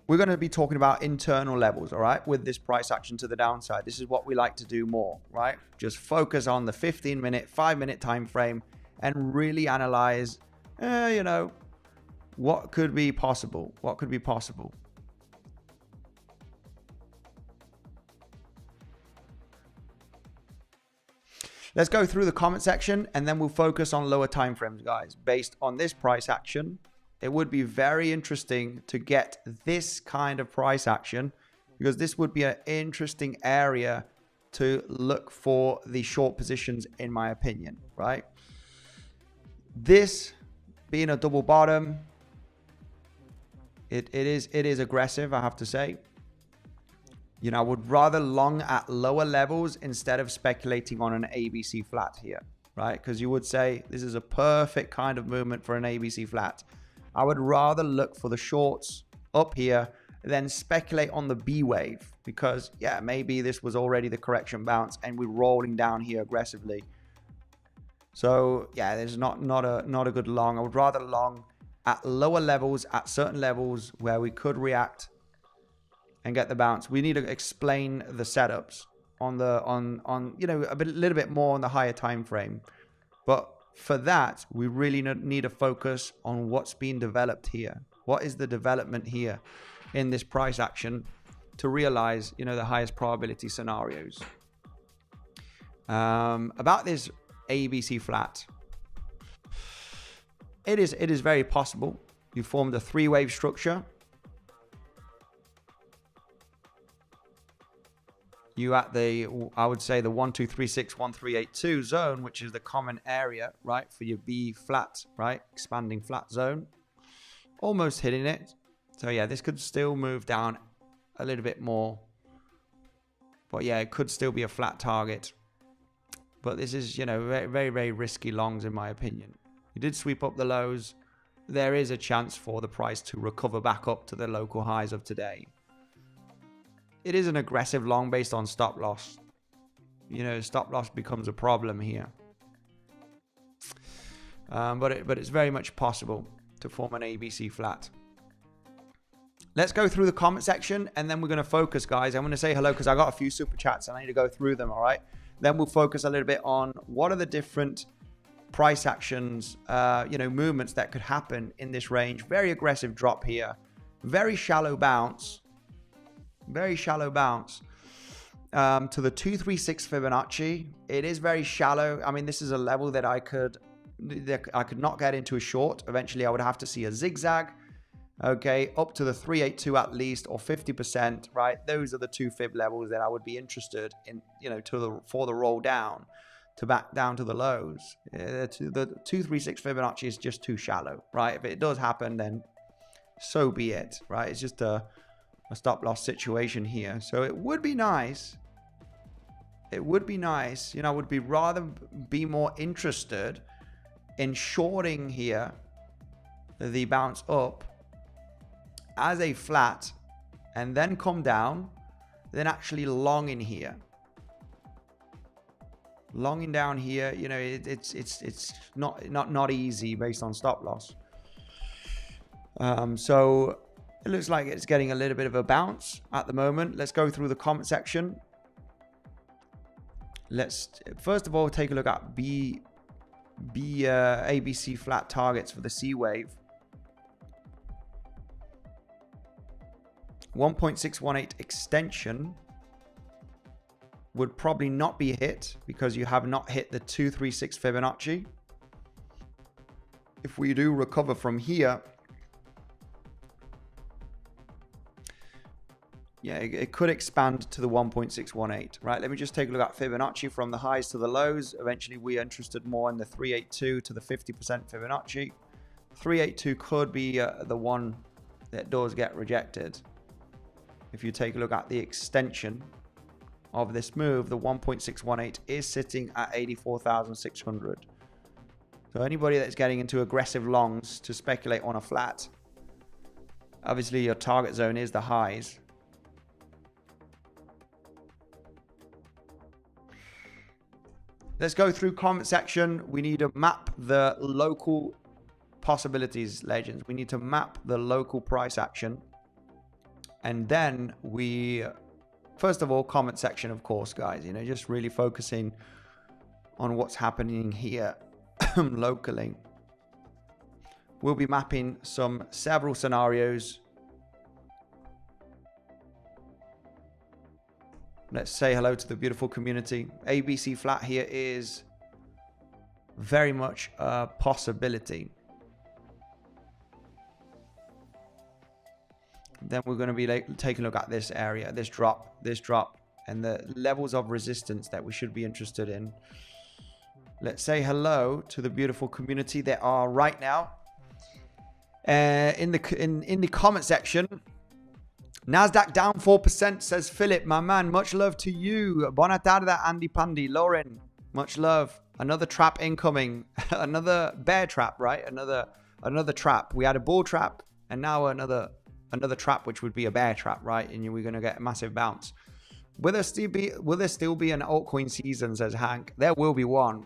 We're going to be talking about internal levels, all right, with this price action to the downside. This is what we like to do more, right? Just focus on the 15-minute, 5-minute time frame and really analyze, what could be possible? What could be possible? Let's go through the comment section and then we'll focus on lower time frames, guys. Based on this price action, it would be very interesting to get this kind of price action because this would be an interesting area to look for the short positions, in my opinion, right? This being a double bottom, it is aggressive, I have to say. I would rather long at lower levels instead of speculating on an ABC flat here, right? Because you would say this is a perfect kind of movement for an ABC flat. I would rather look for the shorts up here than speculate on the B wave because, yeah, maybe this was already the correction bounce and we're rolling down here aggressively. So, yeah, there's not a good long. I would rather long at lower levels, at certain levels where we could react and get the bounce. We need to explain the setups on a little bit more on the higher time frame. But for that, we really need to focus on what's being developed here. What is the development here in this price action to realize, the highest probability scenarios. About this ABC flat, it is very possible. You formed a three-wave structure. You at I would say the 1, 2, 3, 6, 1, 3, 8, 2 zone, which is the common area, right, for your B flat, right, expanding flat zone. Almost hitting it. So yeah, this could still move down a little bit more. But yeah, it could still be a flat target. But this is, very, very, very risky longs in my opinion. You did sweep up the lows. There is a chance for the price to recover back up to the local highs of today. It is an aggressive long based on stop loss. Stop loss becomes a problem here. But it's very much possible to form an ABC flat. Let's go through the comment section, and then we're going to focus, guys. I'm going to say hello because I got a few super chats and I need to go through them. All right. Then we'll focus a little bit on what are the different price actions, movements that could happen in this range. Very aggressive drop here. Very shallow bounce. Very shallow bounce to the 236 Fibonacci. It is very shallow. I mean, this is a level that I could not get into a short. Eventually, I would have to see a zigzag. Okay, up to the 382 at least, or 50%, right? Those are the two fib levels that I would be interested in, for the roll down to back down to the lows. The 236 Fibonacci is just too shallow, right? If it does happen, then so be it, right? It's just a stop loss situation here. So it would be nice. It would be nice, I would rather be more interested in shorting here the bounce up as a flat and then come down, then actually long in here. Longing down here, it's not easy based on stop loss. So it looks like it's getting a little bit of a bounce at the moment. Let's go through the comment section. Let's first of all take a look at ABC flat targets for the C wave. 1.618 extension would probably not be hit because you have not hit the 236 Fibonacci. If we do recover from here, yeah, it could expand to the 1.618, right? Let me just take a look at Fibonacci from the highs to the lows. Eventually, we are interested more in the 382 to the 50% Fibonacci. 382 could be the one that does get rejected. If you take a look at the extension of this move, the 1.618 is sitting at 84,600. So anybody that's getting into aggressive longs to speculate on a flat, obviously your target zone is the highs. Let's go through comment section. We need to map the local possibilities, legends. We need to map the local price action. And then first of all, comment section, of course, guys, just really focusing on what's happening here locally. We'll be mapping several scenarios. Let's say hello to the beautiful community. ABC flat here is very much a possibility. Then we're going to be taking a look at this area, this drop, and the levels of resistance that we should be interested in. Let's say hello to the beautiful community that are right now in the comment section. Nasdaq down 4%, says Philip, my man. Much love to you. Buona tarda, Andy Pandy. Lauren, much love. Another trap incoming. Another bear trap, right? Another trap. We had a bull trap, and now another trap, which would be a bear trap, right? And we're going to get a massive bounce. Will there still be an altcoin season, says Hank? There will be one.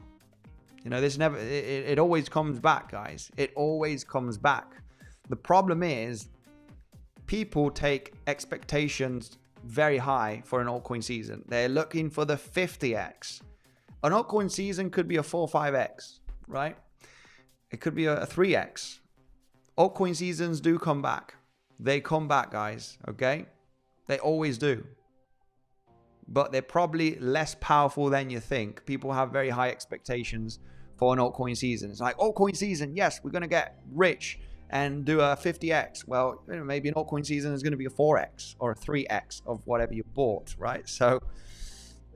It always comes back, guys. It always comes back. The problem is people take expectations very high for an altcoin season. They're looking for the 50x. An altcoin season could be a 4 or 5x, right? It could be a 3x. Altcoin seasons do come back. They come back, guys, okay? They always do. But they're probably less powerful than you think. People have very high expectations for an altcoin season. It's like, altcoin season, yes, we're going to get rich and do a 50x. Well, maybe an altcoin season is going to be a 4x or a 3x of whatever you bought, right? So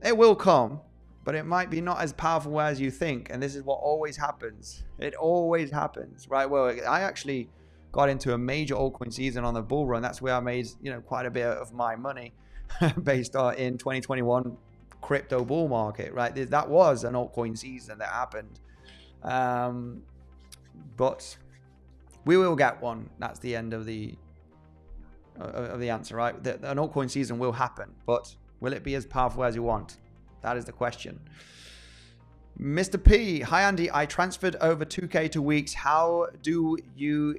it will come, but it might be not as powerful as you think. And this is what always happens. It always happens, right? Well, I actually got into a major altcoin season on the bull run. That's where I made, quite a bit of my money based on in 2021 crypto bull market, right? That was an altcoin season that happened. But we will get one. That's the end of the answer, right? An altcoin season will happen, but will it be as powerful as you want? That is the question. Mr. P, hi Andy, I transferred over 2K to weeks. How do you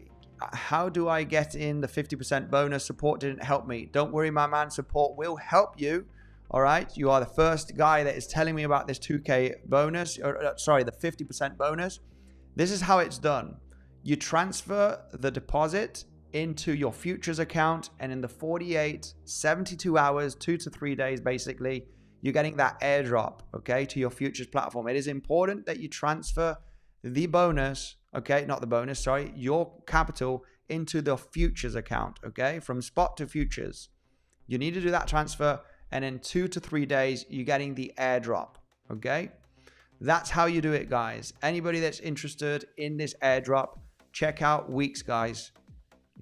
how do I get in the 50% bonus? Support didn't help me. Don't worry, my man. Support will help you. All right. You are the first guy that is telling me about this 2K bonus, or sorry, the 50% bonus. This is how it's done. You transfer the deposit into your futures account, and in the 48, 72 hours, 2 to 3 days, basically, you're getting that airdrop, okay, to your futures platform. It is important that you transfer the bonus, okay, not the bonus, sorry, your capital into the futures account, okay, from spot to futures. You need to do that transfer, and in 2 to 3 days, you're getting the airdrop, okay? That's how you do it, guys. Anybody that's interested in this airdrop, check out MEXC, guys.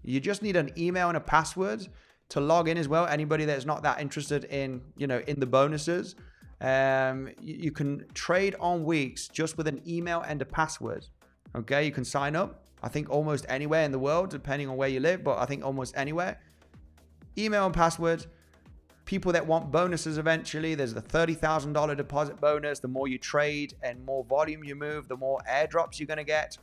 You just need an email and a password to log in as well. Anybody that's not that interested in, you know, in the bonuses, you can trade on MEXC just with an email and a password. Okay, you can sign up, I think almost anywhere in the world, depending on where you live, but I think almost anywhere. Email and password. People that want bonuses eventually, there's the $30,000 deposit bonus. The more you trade and more volume you move, the more airdrops you're going to get.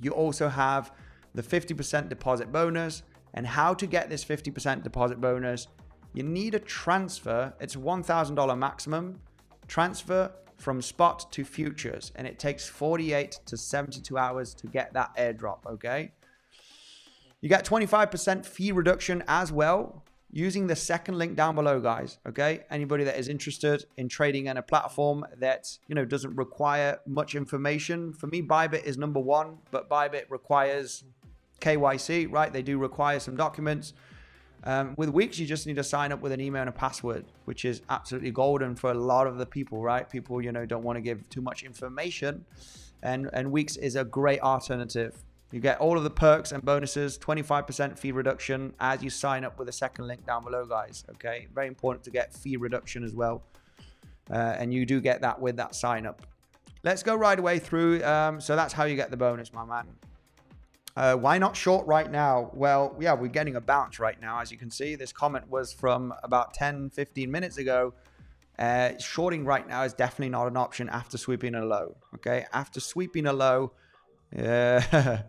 You also have the 50% deposit bonus. And how to get this 50% deposit bonus, you need a transfer. It's $1,000 maximum transfer from spot to futures, and it takes 48 to 72 hours to get that airdrop, okay? You get 25% fee reduction as well using the second link down below, guys, okay? Anybody that is interested in trading on a platform that, you know, doesn't require much information. For me, Bybit is number one, but Bybit requires KYC, right? They do require some documents. With MEXC, you just need to sign up with an email and a password, which is absolutely golden for a lot of the people, right? People, you know, don't want to give too much information, and MEXC is a great alternative. You get all of the perks and bonuses, 25% fee reduction as you sign up with the second link down below, guys. Okay, very important to get fee reduction as well, and you do get that with that sign up. Let's go right away through. So that's how you get the bonus, my man. Why not short right now? Well, yeah, we're getting a bounce right now. As you can see, this comment was from about 10-15 minutes ago. Shorting right now is definitely not an option after sweeping a low. Okay, after sweeping a low, yeah,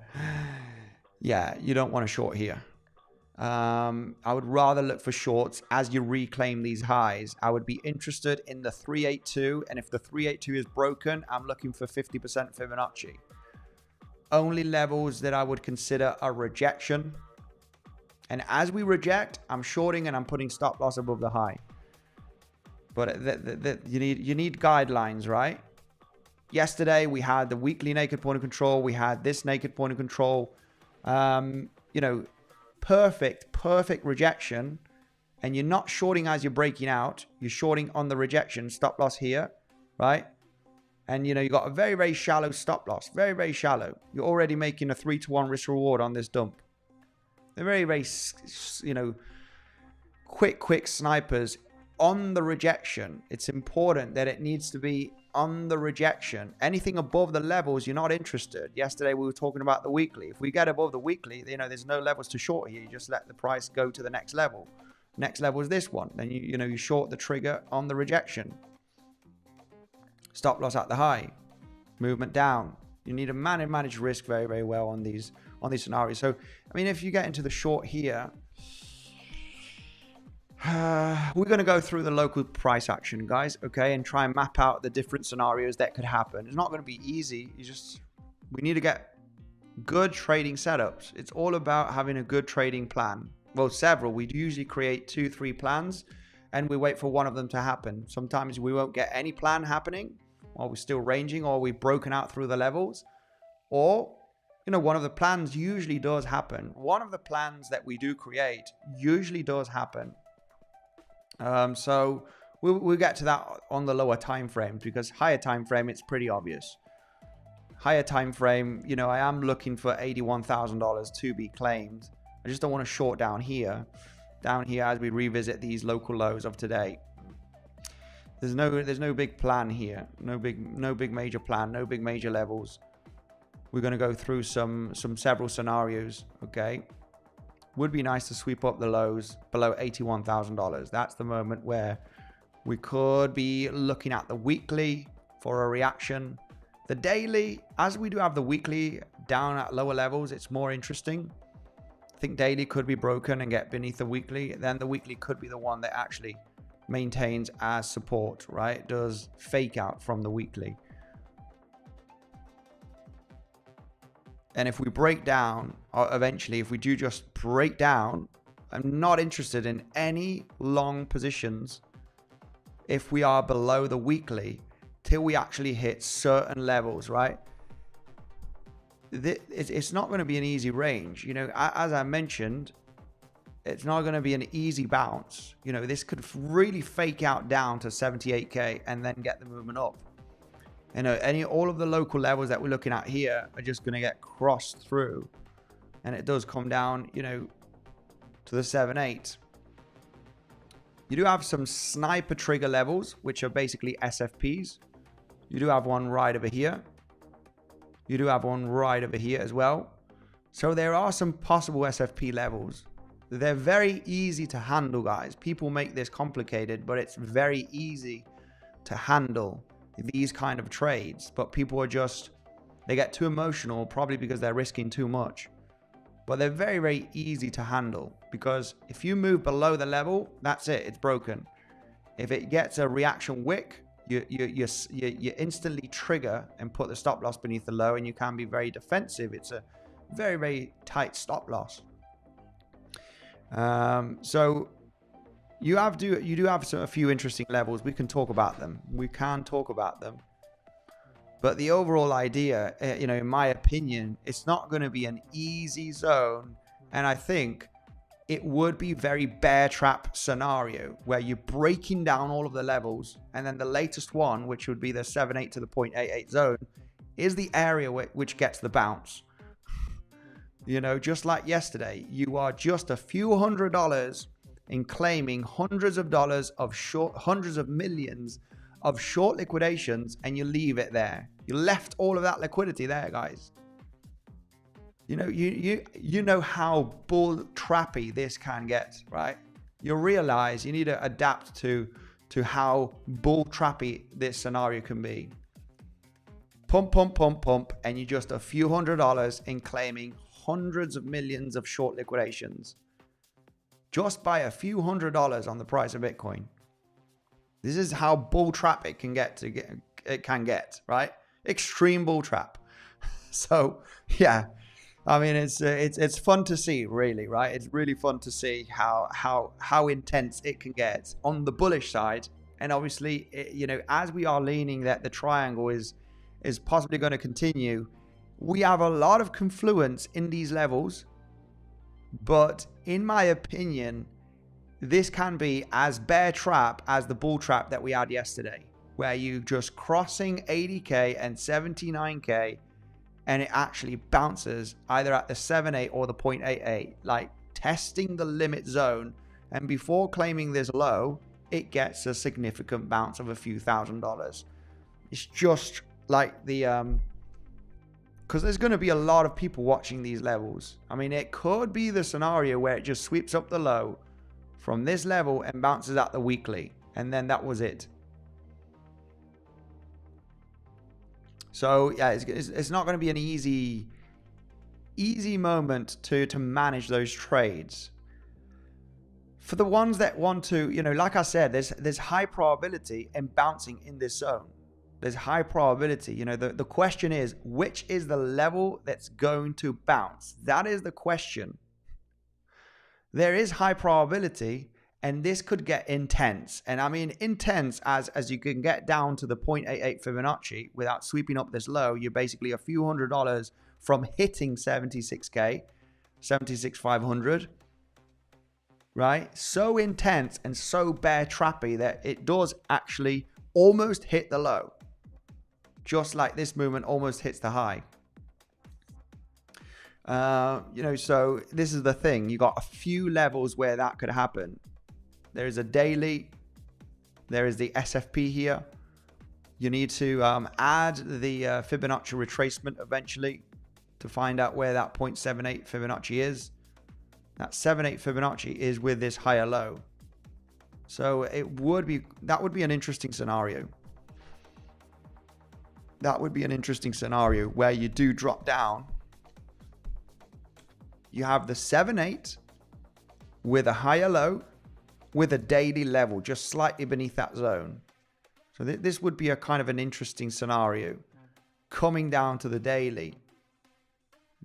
you don't want to short here. I would rather look for shorts as you reclaim these highs. I would be interested in the 382, and if the 382 is broken, I'm looking for 50% Fibonacci. Only levels that I would consider a rejection, and as we reject, I'm shorting and I'm putting stop loss above the high. But you need guidelines, right? Yesterday we had the weekly naked point of control. We had this naked point of control. You know, perfect rejection, and you're not shorting as you're breaking out. You're shorting on the rejection. Stop loss here, right? And, you know, you got a very shallow stop loss. Very shallow. You're already making a 3-to-1 risk reward on this dump. They're very, you know, quick snipers on the rejection. It's important that it needs to be on the rejection. Anything above the levels, you're not interested. Yesterday, we were talking about the weekly. If we get above the weekly, you know, there's no levels to short here. You just let the price go to the next level. Next level is this one. Then, you know, you short the trigger on the rejection. Stop loss at the high, movement down. You need to manage risk very well on these scenarios. So, I mean, if you get into the short here, we're going to go through the local price action, guys, okay, and try and map out the different scenarios that could happen. It's not going to be easy. We need to get good trading setups. It's all about having a good trading plan. Well, several. We usually create 2-3 plans, and we wait for one of them to happen. Sometimes we won't get any plan happening while we're still ranging, or we've broken out through the levels, or, you know, one of the plans usually does happen. One of the plans that we do create usually does happen. So we'll get to that on the lower time frames, because higher time frame, it's pretty obvious. Higher time frame, you know, I am looking for $81,000 to be claimed. I just don't want to short down here as we revisit these local lows of today. There's no big plan here. No big major plan. No big major levels. We're going to go through several scenarios. Okay. Would be nice to sweep up the lows below $81,000. That's the moment where we could be looking at the weekly for a reaction. The daily, as we do have the weekly down at lower levels, it's more interesting. think daily could be broken and get beneath the weekly. Then the weekly could be the one that actually maintains as support, right? It does fake out from the weekly. And if we break down, or eventually, if we do just break down, I'm not interested in any long positions if we are below the weekly till we actually hit certain levels, right? It's not going to be an easy range. You know, as I mentioned, it's not going to be an easy bounce. You know, this could really fake out down to 78K and then get the movement up. You know, all of the local levels that we're looking at here are just going to get crossed through. And it does come down, you know, to the 7.8. You do have some sniper trigger levels, which are basically SFPs. You do have one right over here. You do have one right over here as well. So there are some possible SFP levels. They're very easy to handle, guys. People make this complicated, but it's very easy to handle these kind of trades. But people are just, they get too emotional, probably because they're risking too much. But they're very, very easy to handle, because if you move below the level, that's it, it's broken. If it gets a reaction wick, you instantly trigger and put the stop loss beneath the low, and you can be very defensive. It's a very, very tight stop loss. So you do have a few interesting levels. We can talk about them. But the overall idea, you know, in my opinion, it's not going to be an easy zone. And I think it would be very bear trap scenario where you're breaking down all of the levels. And then the latest one, which would be the 7.8 to the 0.88 zone, is the area which gets the bounce. You know, just like yesterday, you are just a few $100s in claiming hundreds of dollars of short, hundreds of millions of short liquidations, and you leave it there. You left all of that liquidity there, guys. You know, you know how bull trappy this can get, right? You'll realize you need to adapt to how bull trappy this scenario can be. Pump, pump, pump, pump, and you're just a few $100s in claiming hundreds of millions of short liquidations just by a few $100s on the price of Bitcoin. This is how bull trap it can get, right? Extreme bull trap. So yeah, I mean, it's fun to see, really, right? It's really fun to see how intense it can get on the bullish side. And obviously, you know, as we are leaning that the triangle is possibly going to continue, we have a lot of confluence in these levels. But in my opinion, this can be as bear trap as the bull trap that we had yesterday, where you just crossing 80K and 79K, and it actually bounces either at the 7.8 or the 0.88, like testing the limit zone. And before claiming this low, it gets a significant bounce of a few $1,000s. It's just like the because there's going to be a lot of people watching these levels. I mean, it could be the scenario where it just sweeps up the low from this level and bounces at the weekly, and then that was it. So yeah, it's not going to be an easy moment to manage those trades. For the ones that want to, you know, like I said, there's high probability in bouncing in this zone. There's high probability. You know, the question is, which is the level that's going to bounce? That is the question. There is high probability, and this could get intense. And I mean intense as you can get down to the 0.88 Fibonacci without sweeping up this low. You're basically a few $100s from hitting 76K, 76,500, right? So intense and so bear trappy that it does actually almost hit the low. Just like this movement almost hits the high. You know, so this is the thing. You got a few levels where that could happen. There is a daily. There is the SFP here. You need to add the Fibonacci retracement eventually to find out where that 0.78 Fibonacci is. That 7.8 Fibonacci is with this higher low. So that would be an interesting scenario. That would be an interesting scenario where you do drop down. you have the 7/8 with a higher low with a daily level just slightly beneath that zone. So this would be a kind of an interesting scenario coming down to the daily.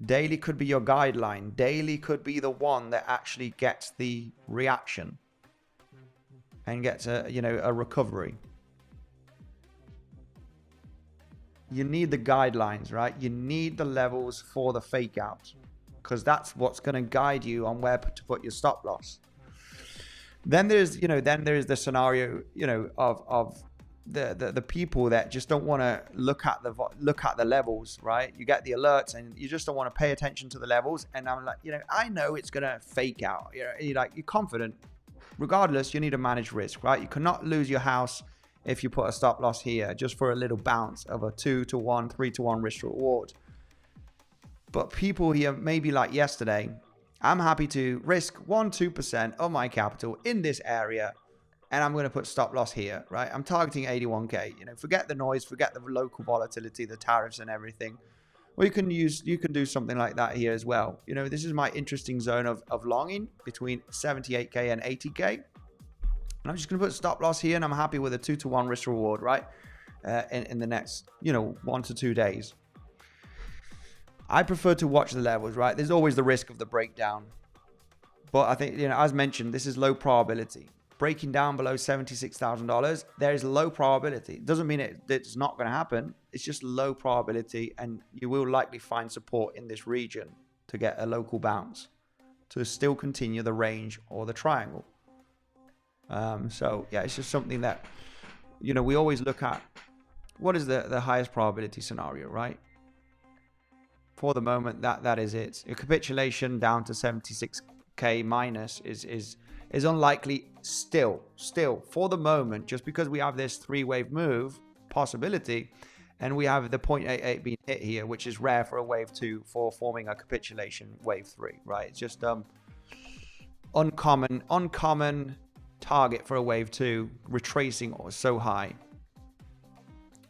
Daily could be your guideline. Daily could be the one that actually gets the reaction and gets a recovery. You need the guidelines, right? You need the levels for the fake out, because that's what's going to guide you on where to put your stop loss. Then there's the scenario, of the people that just don't want to look at the levels, right? You get the alerts and you just don't want to pay attention to the levels. And I'm like, I know it's going to fake out. You're confident. Regardless, you need to manage risk, right? You cannot lose your house if you put a stop loss here just for a little bounce of a 2-to-1, 3-to-1 risk reward. But people here, maybe like yesterday, I'm happy to risk 1-2% of my capital in this area, and I'm going to put stop loss here, right? I'm targeting 81K. Forget the noise, forget the local volatility, the tariffs and everything. Or you can do something like that here as well. This is my interesting zone of longing between 78K and 80K. And I'm just going to put stop loss here, and I'm happy with a 2-to-1 risk reward, right? In the next, 1 to 2 days. I prefer to watch the levels, right? There's always the risk of the breakdown. But I think, as mentioned, this is low probability. Breaking down below $76,000, there is low probability. It doesn't mean it's not going to happen. It's just low probability, and you will likely find support in this region to get a local bounce to still continue the range or the triangle. So yeah, it's just something that, we always look at. What is the highest probability scenario, right? For the moment, that is it. A capitulation down to 76K minus is unlikely still for the moment, just because we have this 3-wave move possibility, and we have the 0.88 being hit here, which is rare for a wave 2 for forming a capitulation wave 3, right? It's just uncommon target for a wave 2 retracing or so high.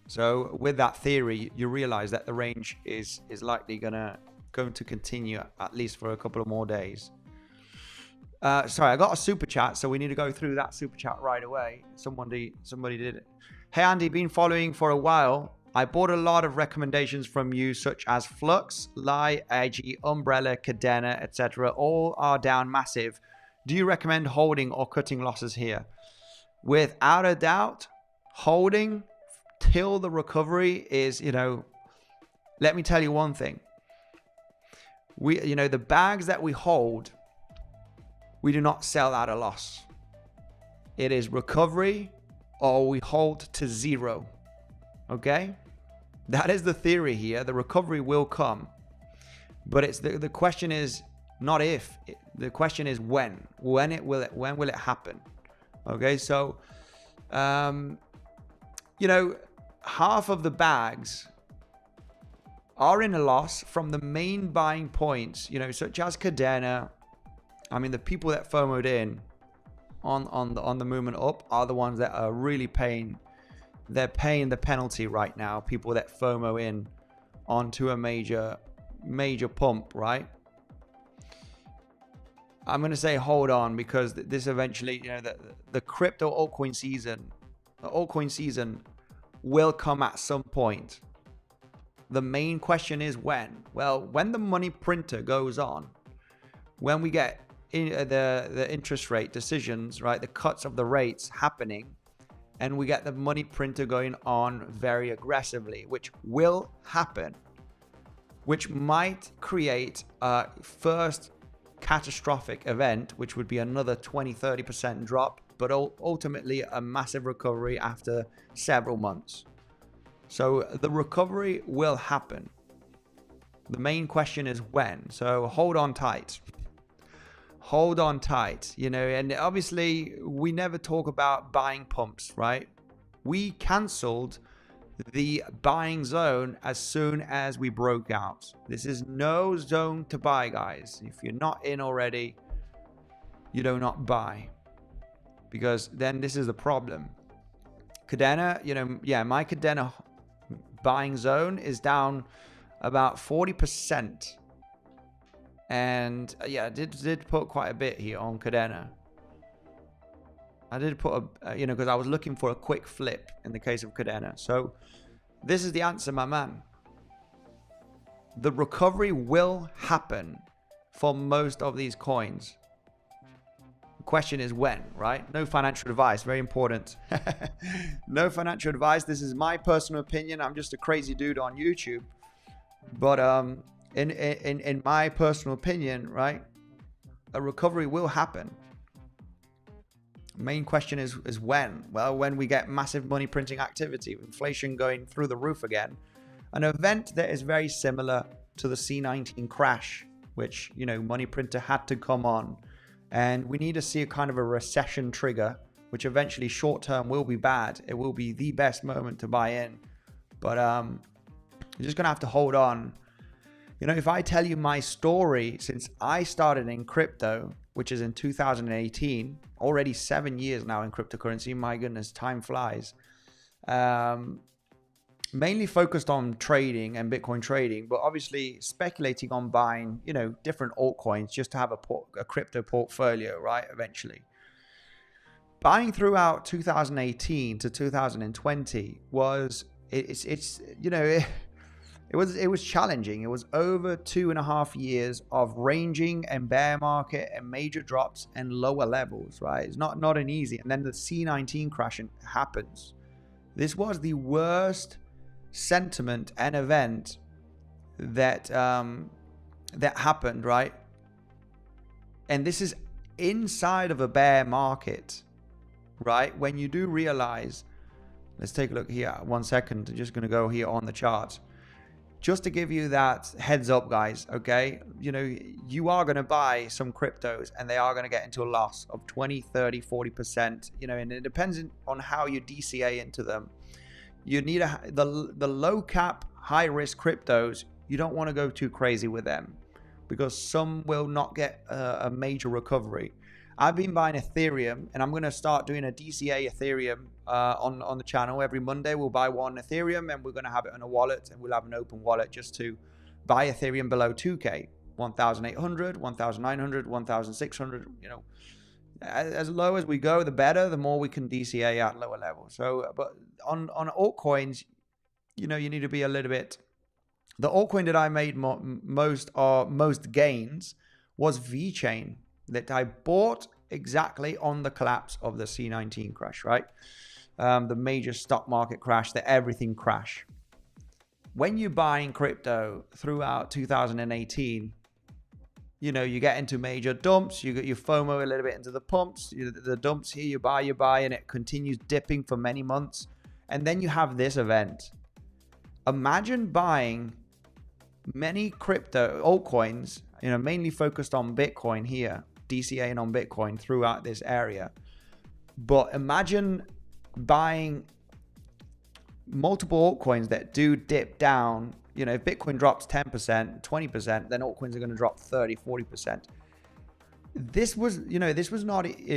So with that theory, you realize that the range is likely going to continue at least for a couple of more days. Sorry, I got a super chat, so we need to go through that super chat right away. Somebody did it. Hey Andy, been following for a while. I bought a lot of recommendations from you, such as Flux, 𝗖𝗿𝗆𝗍, Umbrella, Cadena, etc. All are down massive. Do you recommend holding or cutting losses here? Without a doubt, holding till the recovery is, let me tell you one thing. The bags that we hold, we do not sell at a loss. It is recovery or we hold to zero. Okay? That is the theory here. The recovery will come. But it's the question is not if. The question is when. When will it happen? Okay, so half of the bags are in a loss from the main buying points, such as Cadena. I mean, the people that FOMO'd in on the movement up are the ones that are really paying. They're paying the penalty right now. People that FOMO in onto a major pump, right? I'm going to say hold on, because this eventually, the crypto altcoin season will come at some point. The main question is when. Well, when the money printer goes on, when we get the interest rate decisions, right, the cuts of the rates happening, and we get the money printer going on very aggressively, which will happen, which might create a first catastrophic event, which would be another 20-30% drop, but ultimately a massive recovery after several months. So the recovery will happen. The main question is when. So hold on tight. Hold on tight, and obviously we never talk about buying pumps, right? We canceled the buying zone as soon as we broke out. This is no zone to buy, guys. If you're not in already, you do not buy, because then this is the problem. Cadena, my Cadena buying zone is down about 40%. And yeah, I did put quite a bit here on 𝗕𝗏. I did put a, because I was looking for a quick flip in the case of 𝗕𝗏. So this is the answer, my man. The recovery will happen for most of these coins. The question is when, right? No financial advice, very important. No financial advice. This is my personal opinion. I'm just a crazy dude on YouTube. But in my personal opinion, right, a recovery will happen. Main question is when? Well, when we get massive money printing activity, inflation going through the roof again. An event that is very similar to the C19 crash, which, money printer had to come on. And we need to see a kind of a recession trigger, which eventually short term will be bad. It will be the best moment to buy in. But you're just going to have to hold on. If I tell you my story since I started in crypto, which is in 2018, already 7 years now in cryptocurrency. My goodness, time flies. Mainly focused on trading and Bitcoin trading, but obviously speculating on buying, different altcoins just to have a crypto portfolio, right? Eventually. Buying throughout 2018 to 2020 was, it was challenging. It was over 2.5 years of ranging and bear market and major drops and lower levels, right? It's not an easy. And then the C19 crash happens. This was the worst sentiment and event that that happened, right? And this is inside of a bear market, right? When you do realize, let's take a look here. 1 second. I'm just going to go here on the charts. Just to give you that heads up, guys, okay? You are going to buy some cryptos and they are going to get into a loss of 20, 30, 40%, and it depends on how you DCA into them. You need the low cap, high risk cryptos. You don't want to go too crazy with them because some will not get a major recovery. I've been buying Ethereum and I'm going to start doing a DCA Ethereum on the channel. Every Monday we'll buy one Ethereum and we're going to have it in a wallet, and we'll have an open wallet just to buy Ethereum below 2K, 1,800, 1,900, 1,600, as low as we go, the better, the more we can DCA at lower levels. So, but on altcoins, you need to be a little bit. The altcoin that I made most gains was VeChain, that I bought exactly on the collapse of the C19 crash, right? The major stock market crash, the everything crash. When you're buying crypto throughout 2018, you get into major dumps, you FOMO a little bit into the pumps, the dumps here, you buy, and it continues dipping for many months. And then you have this event. Imagine buying many crypto altcoins, mainly focused on Bitcoin here, DCAing on Bitcoin throughout this area. But imagine buying multiple altcoins that do dip down. If Bitcoin drops 10%, 20%, then altcoins are going to drop 30, 40%. This was, it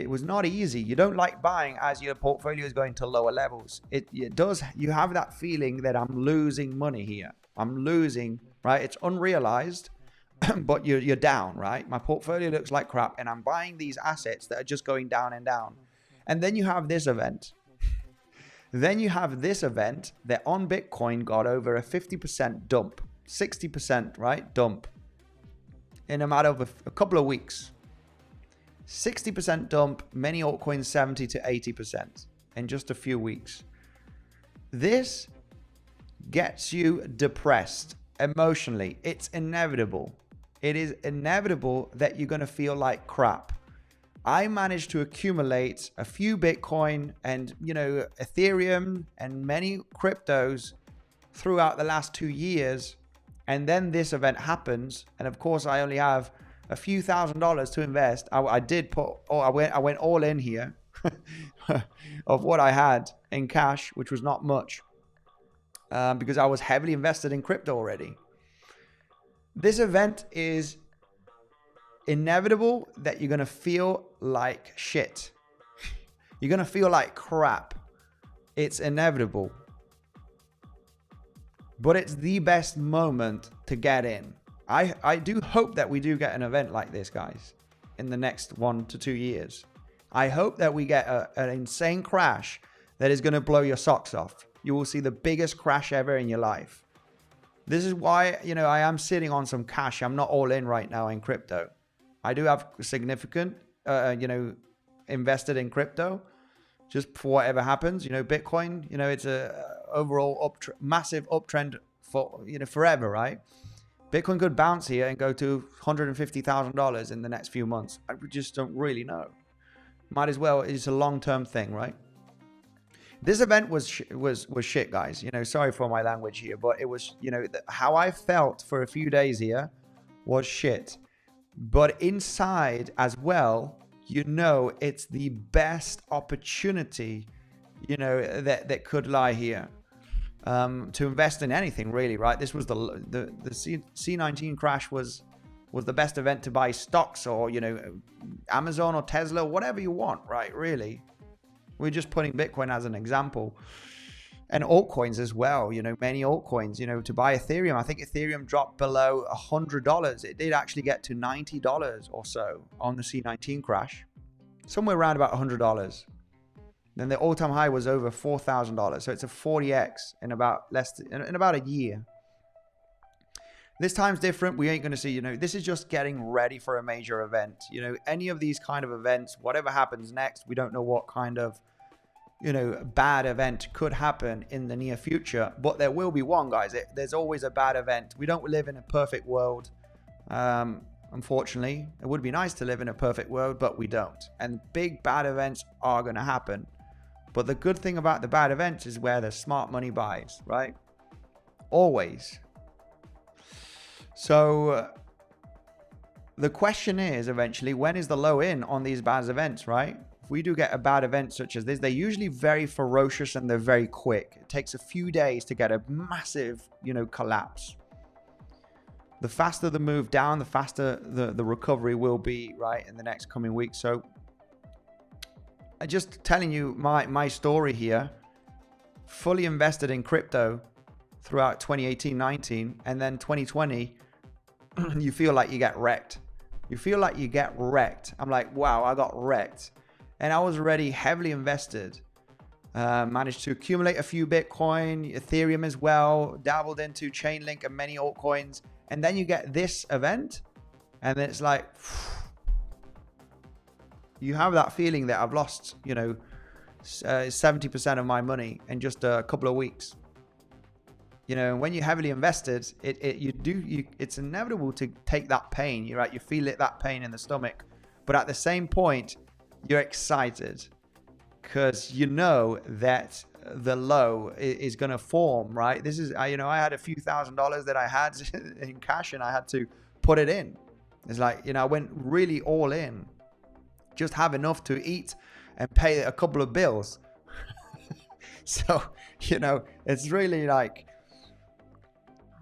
was not easy. You don't like buying as your portfolio is going to lower levels. It does, you have that feeling that I'm losing money here. I'm losing, right? It's unrealized, but you're down, right? My portfolio looks like crap and I'm buying these assets that are just going down and down. And then you have this event. Then you have this event that on Bitcoin got over a 50% dump, 60%, right? Dump in a matter of a couple of weeks. 60% dump, many altcoins 70 to 80% in just a few weeks. This gets you depressed emotionally. It's inevitable. It is inevitable that you're going to feel like crap. I managed to accumulate a few Bitcoin and, Ethereum and many cryptos throughout the last 2 years. And then this event happens. And of course, I only have a few $1,000s to invest. I went all in here of what I had in cash, which was not much because I was heavily invested in crypto already. This event is inevitable that you're going to feel like shit. You're going to feel like crap. It's inevitable. But it's the best moment to get in. I do hope that we do get an event like this, guys, in the next 1 to 2 years. I hope that we get an insane crash that is going to blow your socks off. You will see the biggest crash ever in your life. This is why, you know, I am sitting on some cash. I'm not all in right now in crypto. I do have significant, you know, invested in crypto just for whatever happens. You know, Bitcoin, you know, it's a overall massive uptrend for, you know, forever, right? Bitcoin could bounce here and go to $150,000 in the next few months. I just don't really know. Might as well. It's a long-term thing, right? This event was shit, guys. You know, sorry for my language here, but it was, you know, how I felt for a few days here was shit. But inside as well, you know, it's the best opportunity, you know, that could lie here. To invest in anything, really, right? This was the C19 crash was the best event to buy stocks, or, you know, Amazon or Tesla, whatever you want, right? Really, we're just putting Bitcoin as an example, and altcoins as well. You know, many altcoins. You know, to buy Ethereum, I think Ethereum dropped below $100. It did actually get to $90 or so on the C19 crash, somewhere around about $100. Then the all-time high was over $4,000. So it's a 40x in about in about a year. This time's different. We ain't going to see, you know, this is just getting ready for a major event. You know, any of these kind of events, whatever happens next, we don't know what kind of, you know, bad event could happen in the near future. But there will be one, guys. There's always a bad event. We don't live in a perfect world. Unfortunately, it would be nice to live in a perfect world, but we don't. And big bad events are going to happen. But the good thing about the bad events is where the smart money buys, right? Always. So the question is eventually, when is the low in on these bad events, right? If we do get a bad event such as this, they're usually very ferocious and they're very quick. It takes a few days to get a massive, you know, collapse. The faster the move down, the faster the recovery will be, right, in the next coming weeks. So just telling you my story here, fully invested in crypto throughout 2018-19, and then 2020, you feel like you get wrecked. You feel like you get wrecked. I'm like, wow, I got wrecked. And I was already heavily invested. Managed to accumulate a few Bitcoin, Ethereum as well, dabbled into Chainlink and many altcoins. And then you get this event, and then it's like, you have that feeling that I've lost, you know, 70% of my money in just a couple of weeks. You know, when you're heavily invested, it's inevitable to take that pain. You're right, you feel it, that pain in the stomach. But at the same point, you're excited because you know that the low is going to form, right? This is, you know, I had a few $1,000s that I had in cash and I had to put it in. It's like, you know, I went really all in. Just have enough to eat and pay a couple of bills. So, you know, it's really like,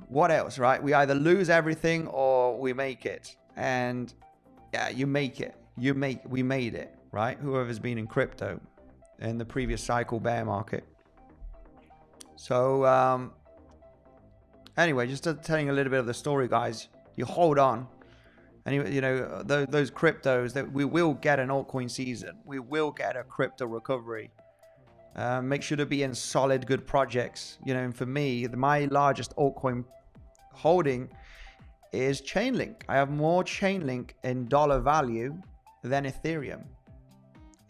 what else, right? We either lose everything or we make it. And yeah, you make it. We made it, right? Whoever's been in crypto in the previous cycle bear market. So, anyway, just telling a little bit of the story, guys. You hold on. And, you know, those cryptos, that we will get an altcoin season. We will get a crypto recovery. Make sure to be in solid, good projects. You know, and for me, my largest altcoin holding is Chainlink. I have more Chainlink in dollar value than Ethereum.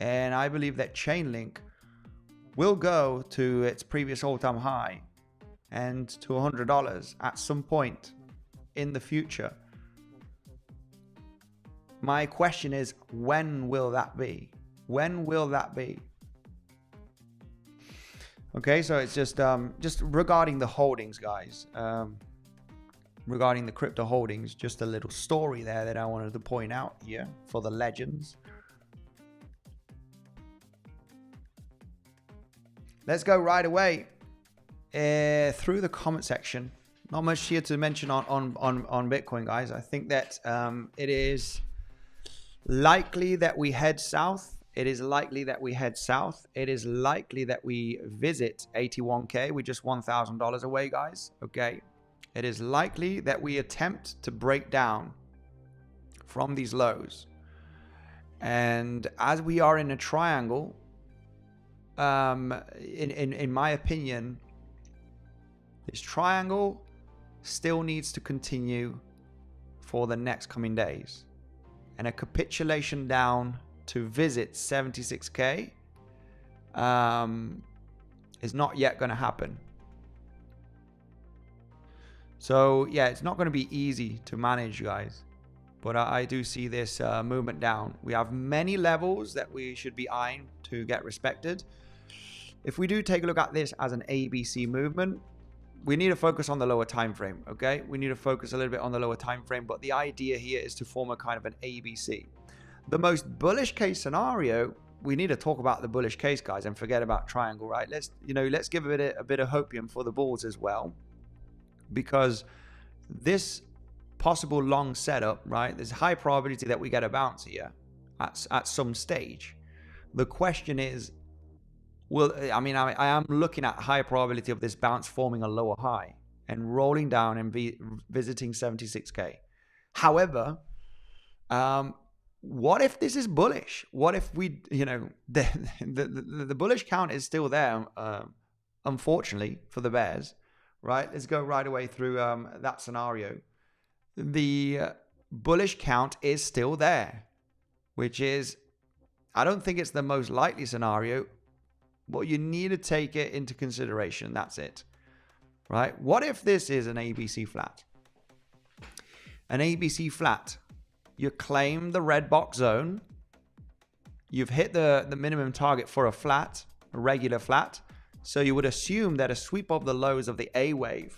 And I believe that Chainlink will go to its previous all-time high and to $100 at some point in the future. My question is, when will that be? When will that be? Okay, so it's just regarding the holdings, guys. Regarding the crypto holdings, just a little story there that I wanted to point out here for the legends. Let's go right away through the comment section. Not much here to mention on Bitcoin, guys. I think that it is likely that we head south. It is likely that we head south. It is likely that we visit 81K. We're just $1,000 away, guys. Okay. it is likely that we attempt to break down from these lows. And as we are in a triangle, in my opinion, this triangle still needs to continue for the next coming days. And a capitulation down to visit 76K is not yet going to happen. So yeah, it's not going to be easy to manage, guys. But I do see this movement down. We have many levels that we should be eyeing to get respected. If we do take a look at this as an ABC movement, we need to focus on the lower time frame, okay? We need to focus a little bit on the lower time frame, but the idea here is to form a kind of an ABC. The most bullish case scenario, we need to talk about the bullish case, guys, and forget about triangle, right? Let's give it a bit of hopium for the bulls as well, because this possible long setup, right? There's a high probability that we get a bounce here at some stage. The question is, I am looking at high probability of this bounce forming a lower high and rolling down and visiting 76K. However, what if this is bullish? What if we, the bullish count is still there, unfortunately for the bears, right? Let's go right away through that scenario. The bullish count is still there, which is, I don't think it's the most likely scenario, but you need to take it into consideration. That's it, right? What if this is an ABC flat? An ABC flat, you claim the red box zone, you've hit the minimum target for a flat, a regular flat, so you would assume that a sweep of the lows of the A wave,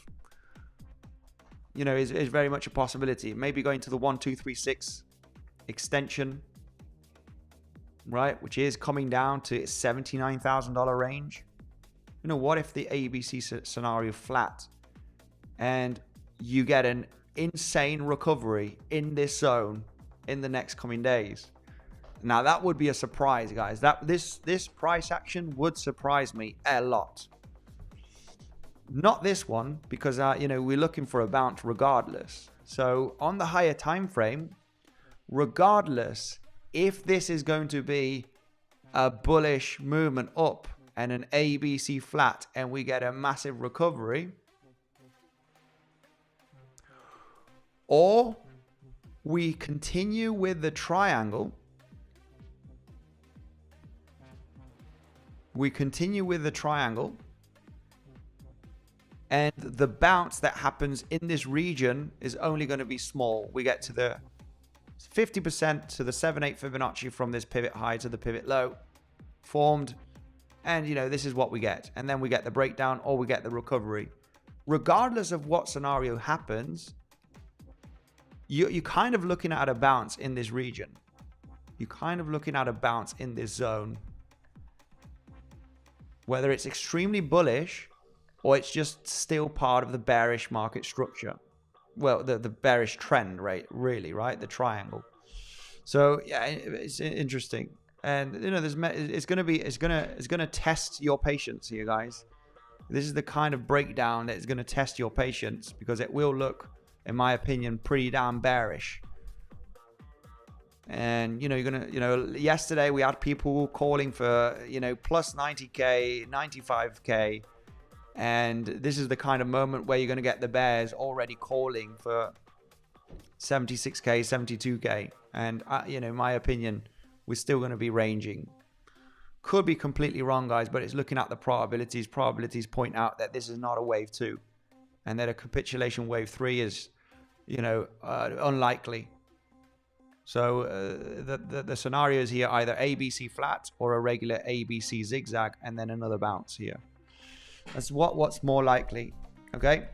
is very much a possibility. Maybe going to the 1, 2, 3, 6 extension, right, which is coming down to $79,000 range. What if the ABC scenario flat and you get an insane recovery in this zone in the next coming days? Now that would be a surprise, guys. This price action would surprise me a lot. Not this one, because we're looking for a bounce regardless. So on the higher time frame, regardless if this is going to be a bullish movement up and an ABC flat and we get a massive recovery, or we continue with the triangle, and the bounce that happens in this region is only going to be small. We get to the 50% to the 7/8 Fibonacci from this pivot high to the pivot low formed, and this is what we get. And then we get the breakdown or we get the recovery. Regardless of what scenario happens, you're kind of looking at a bounce in this region. You're kind of looking at a bounce in this zone, whether it's extremely bullish or it's just still part of the bearish market structure. Well, the bearish trend, right? Really, right? The triangle. So yeah, it's interesting, and it's gonna test your patience here, guys. This is the kind of breakdown that is gonna test your patience, because it will look, in my opinion, pretty damn bearish. And yesterday we had people calling for plus 90K, 95K. And this is the kind of moment where you're going to get the bears already calling for 76K, 72K. And, in my opinion, we're still going to be ranging. Could be completely wrong, guys, but it's looking at the probabilities. Probabilities point out that this is not a wave 2 and that a capitulation wave 3 is, unlikely. So the scenarios here, either ABC flat or a regular ABC zigzag and then another bounce here. That's what's more likely, okay?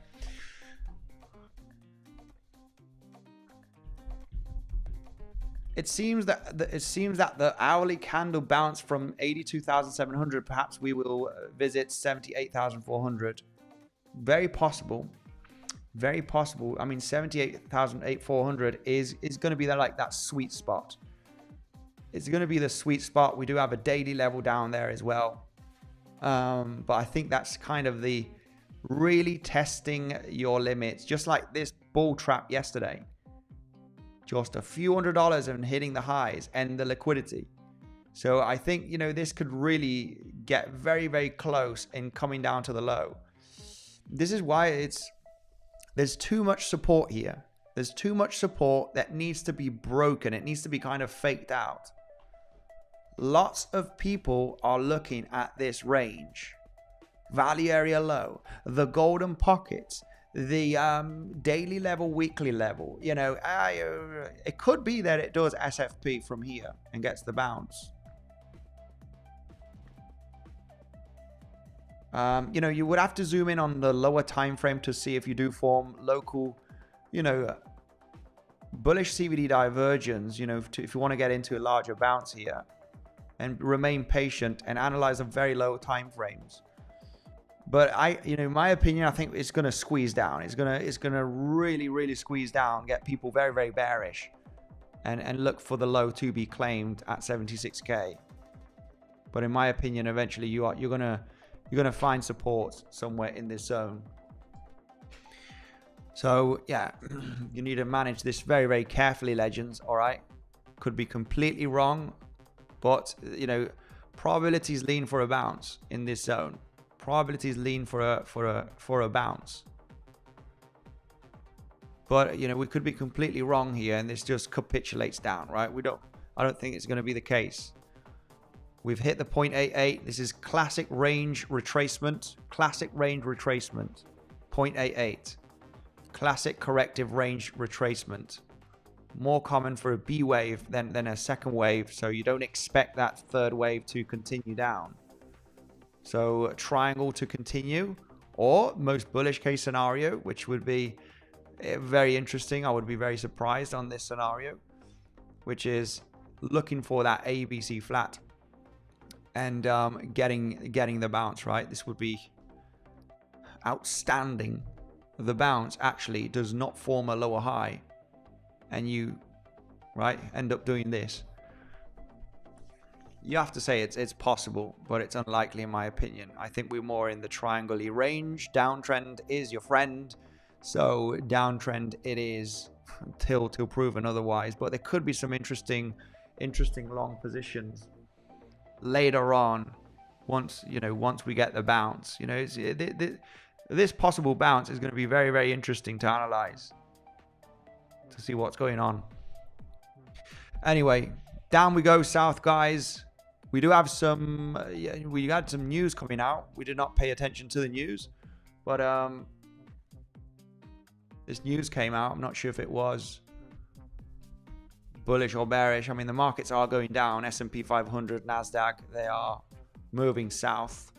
It seems that the hourly candle bounced from 82,700. Perhaps we will visit 78,400. Very possible. Very possible. I mean, 78,400 is going to be that sweet spot. It's going to be the sweet spot. We do have a daily level down there as well. But I think that's kind of the really testing your limits, just like this bull trap yesterday. Just a few $100s and hitting the highs and the liquidity. So I think, you know, this could really get very, very close in coming down to the low. This is why there's too much support here. There's too much support that needs to be broken. It needs to be kind of faked out. Lots of people are looking at this range. Value area low, the golden pockets, the daily level, weekly level. You know, it could be that it does SFP from here and gets the bounce. You know, you would have to zoom in on the lower time frame to see if you do form local, you know, bullish CVD divergence, you know, if you want to get into a larger bounce here, and remain patient and analyze the very low time frames. But you know, in my opinion, I think it's going to squeeze down. It's going to really, really squeeze down, get people very, very bearish, and look for the low to be claimed at 76K. But in my opinion, eventually you're going to find support somewhere in this zone. So yeah, you need to manage this very, very carefully, legends. All right, could be completely wrong, but you know, probabilities lean for a bounce in this zone. Probabilities lean for a bounce. But you know, we could be completely wrong here, and this just capitulates down, right? I don't think it's going to be the case. We've hit the 0.88. This is classic range retracement. Classic range retracement. 0.88. Classic corrective range retracement. More common for a B wave than a second wave, so you don't expect that third wave to continue down. So a triangle to continue, or most bullish case scenario, which would be very interesting. I would be very surprised on this scenario, which is looking for that ABC flat and getting the bounce, right? This would be outstanding. The bounce actually does not form a lower high, and you end up doing this. You have to say it's possible, but it's unlikely in my opinion. I think we're more in the triangle-y range. Downtrend is your friend, so downtrend it is till proven otherwise. But there could be some interesting long positions later on, once we get the bounce. You know, this possible bounce is going to be very, very interesting to analyze, to see what's going on. Anyway, down we go south, guys. We do have we had some news coming out. We did not pay attention to the news, but this news came out. I'm not sure if it was bullish or bearish. I mean, the markets are going down. S&P 500, NASDAQ, they are moving south.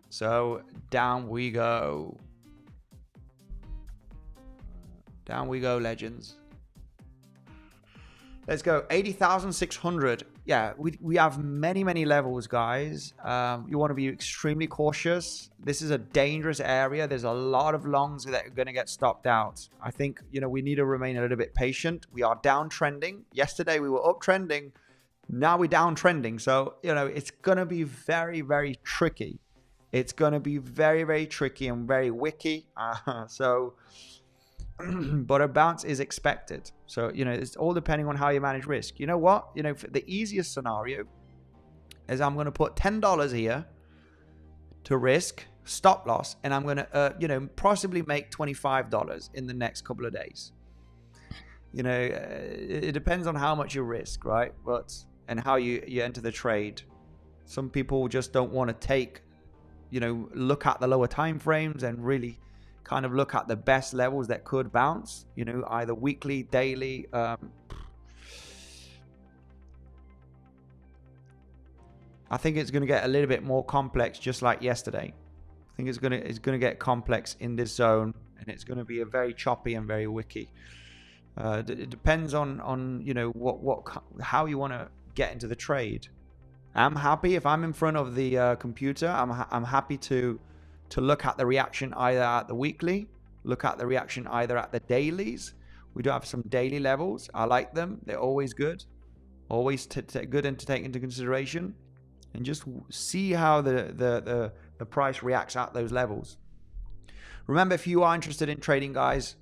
So down we go. Down we go, legends. Let's go 80,600. Yeah, we have many levels, guys. You want to be extremely cautious. This is a dangerous area. There's a lot of longs that are going to get stopped out. I think, you know, we need to remain a little bit patient. We are downtrending. Yesterday we were uptrending. Now we're downtrending. So, you know, it's going to be very, very tricky. It's going to be very, very tricky and very wicky. But a bounce is expected. So, you know, it's all depending on how you manage risk. You know what? You know, the easiest scenario is I'm going to put $10 here to risk stop loss, and I'm going to, you know, possibly make $25 in the next couple of days. You know, it depends on how much you risk, right? And how you enter the trade. Some people just don't want to take, you know, look at the lower time frames and really kind of look at the best levels that could bounce, you know, either weekly, daily. I think it's going to get a little bit more complex, just like yesterday. I think it's going to get complex in this zone, and it's going to be a very choppy and very wicky. It depends on you know how you want to get into the trade. I'm happy if I'm in front of the computer. I'm happy to look at the reaction either at the weekly, look at the reaction either at the dailies. We do have some daily levels. I like them. They're always good. Always good and to take into consideration. And just see how the the price reacts at those levels. Remember, if you are interested in trading, guys,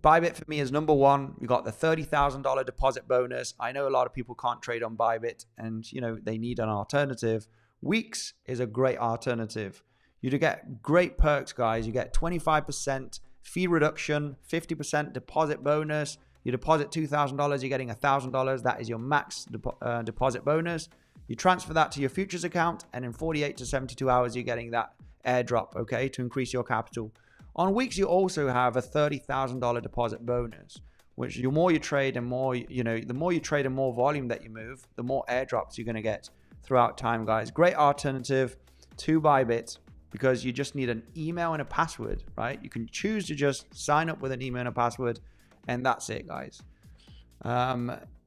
Bybit for me is number one. You got the $30,000 deposit bonus. I know a lot of people can't trade on Bybit and, they need an alternative. Weeks is a great alternative. You get great perks, guys. You get 25% fee reduction, 50% deposit bonus. You deposit $2,000, you're getting $1,000. That is your max deposit bonus. You transfer that to your futures account, and in 48 to 72 hours, you're getting that airdrop, okay, to increase your capital. On Weeks, you also have a $30,000 deposit bonus, which the more you trade and more, the more you trade and more volume that you move, the more airdrops you're going to get throughout time, guys. Great alternative to Bybit because you just need an email and a password, right? You can choose to just sign up with an email and a password, and that's it, guys.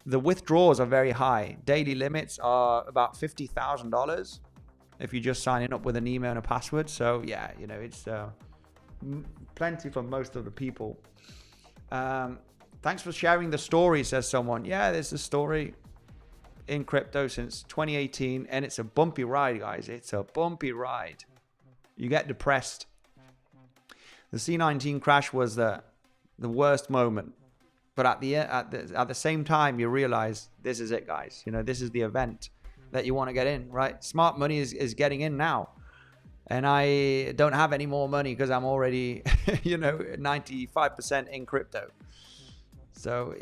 The withdrawals are very high. Daily limits are about $50,000 if you're just signing up with an email and a password. So yeah, it's plenty for most of the people. Thanks for sharing the story, says someone. Yeah, there's a story in crypto since 2018, and it's a bumpy ride, guys. It's a bumpy ride. You get depressed. The C19 crash was the worst moment. But at the same time, you realize this is it, guys. This is the event that you want to get in, right? Smart money is getting in now. And I don't have any more money because I'm already, 95% in crypto. So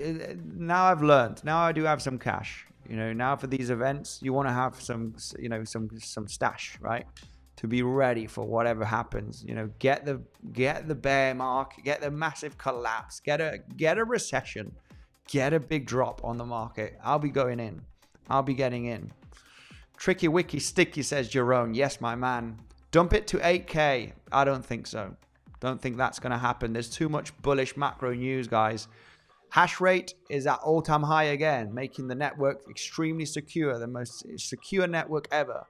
now I've learned. Now I do have some cash. Now for these events, you want to have some stash, right? To be ready for whatever happens. Get the bear market, get the massive collapse, get a recession, get a big drop on the market. I'll be going in. I'll be getting in. 𝗕𝗶𝗴𝗫 says Jerome. Yes, my man. Dump it to 8K. I don't think so. Don't think that's going to happen. There's too much bullish macro news, guys. Hash rate is at all-time high again, making the network extremely secure, the most secure network ever.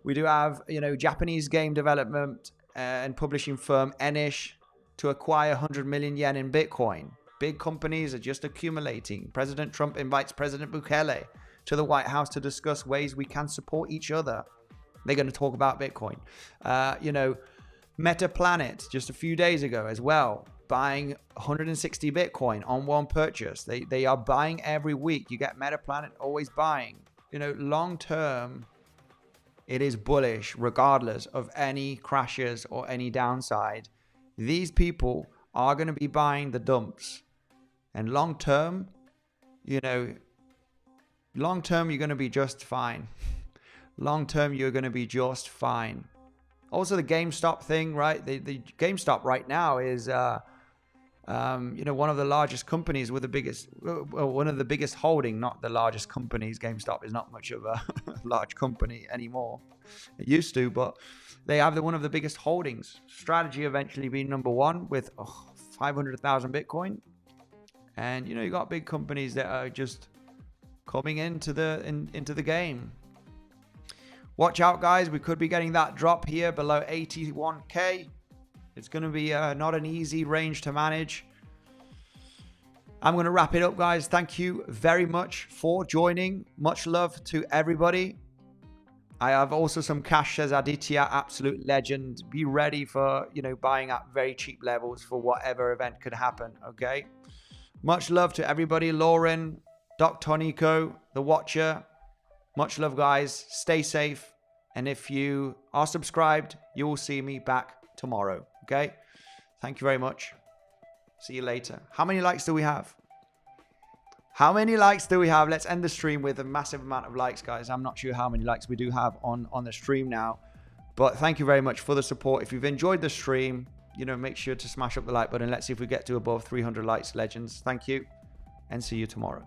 We do have, Japanese game development and publishing firm 𝗕𝗵𝘆 to acquire 100 million yen in Bitcoin. Big companies are just accumulating. President Trump invites President Bukele to the White House to discuss ways we can support each other. They're going to talk about Bitcoin. Meta Planet just a few days ago as well, buying 160 Bitcoin on one purchase. They are buying every week. You get Meta Planet always buying. Long term, it is bullish regardless of any crashes or any downside. These people are going to be buying the dumps. And long term, you're going to be just fine. Long term, you're going to be just fine. Also, the GameStop thing, right? The GameStop right now is, one of the largest companies with the biggest, one of the biggest holding, not the largest companies. GameStop is not much of a large company anymore. It used to, but they have one of the biggest holdings. Strategy eventually being number one with 500,000 Bitcoin. And, you got big companies that are just coming into the game. Watch out, guys. We could be getting that drop here below 81K. It's going to be not an easy range to manage. I'm going to wrap it up, guys. Thank you very much for joining. Much love to everybody. I have also some cash, says 𝗬𝗫𝘂𝗿𝗫, absolute legend. Be ready for, buying at very cheap levels for whatever event could happen, okay? Much love to everybody. Lauren, 𝗕𝗶𝗆𝗍, The Watcher. Much love, guys. Stay safe. And if you are subscribed, you will see me back tomorrow. Okay? Thank you very much. See you later. How many likes do we have? How many likes do we have? Let's end the stream with a massive amount of likes, guys. I'm not sure how many likes we do have on the stream now. But thank you very much for the support. If you've enjoyed the stream, make sure to smash up the like button. Let's see if we get to above 300 likes, legends. Thank you. And see you tomorrow.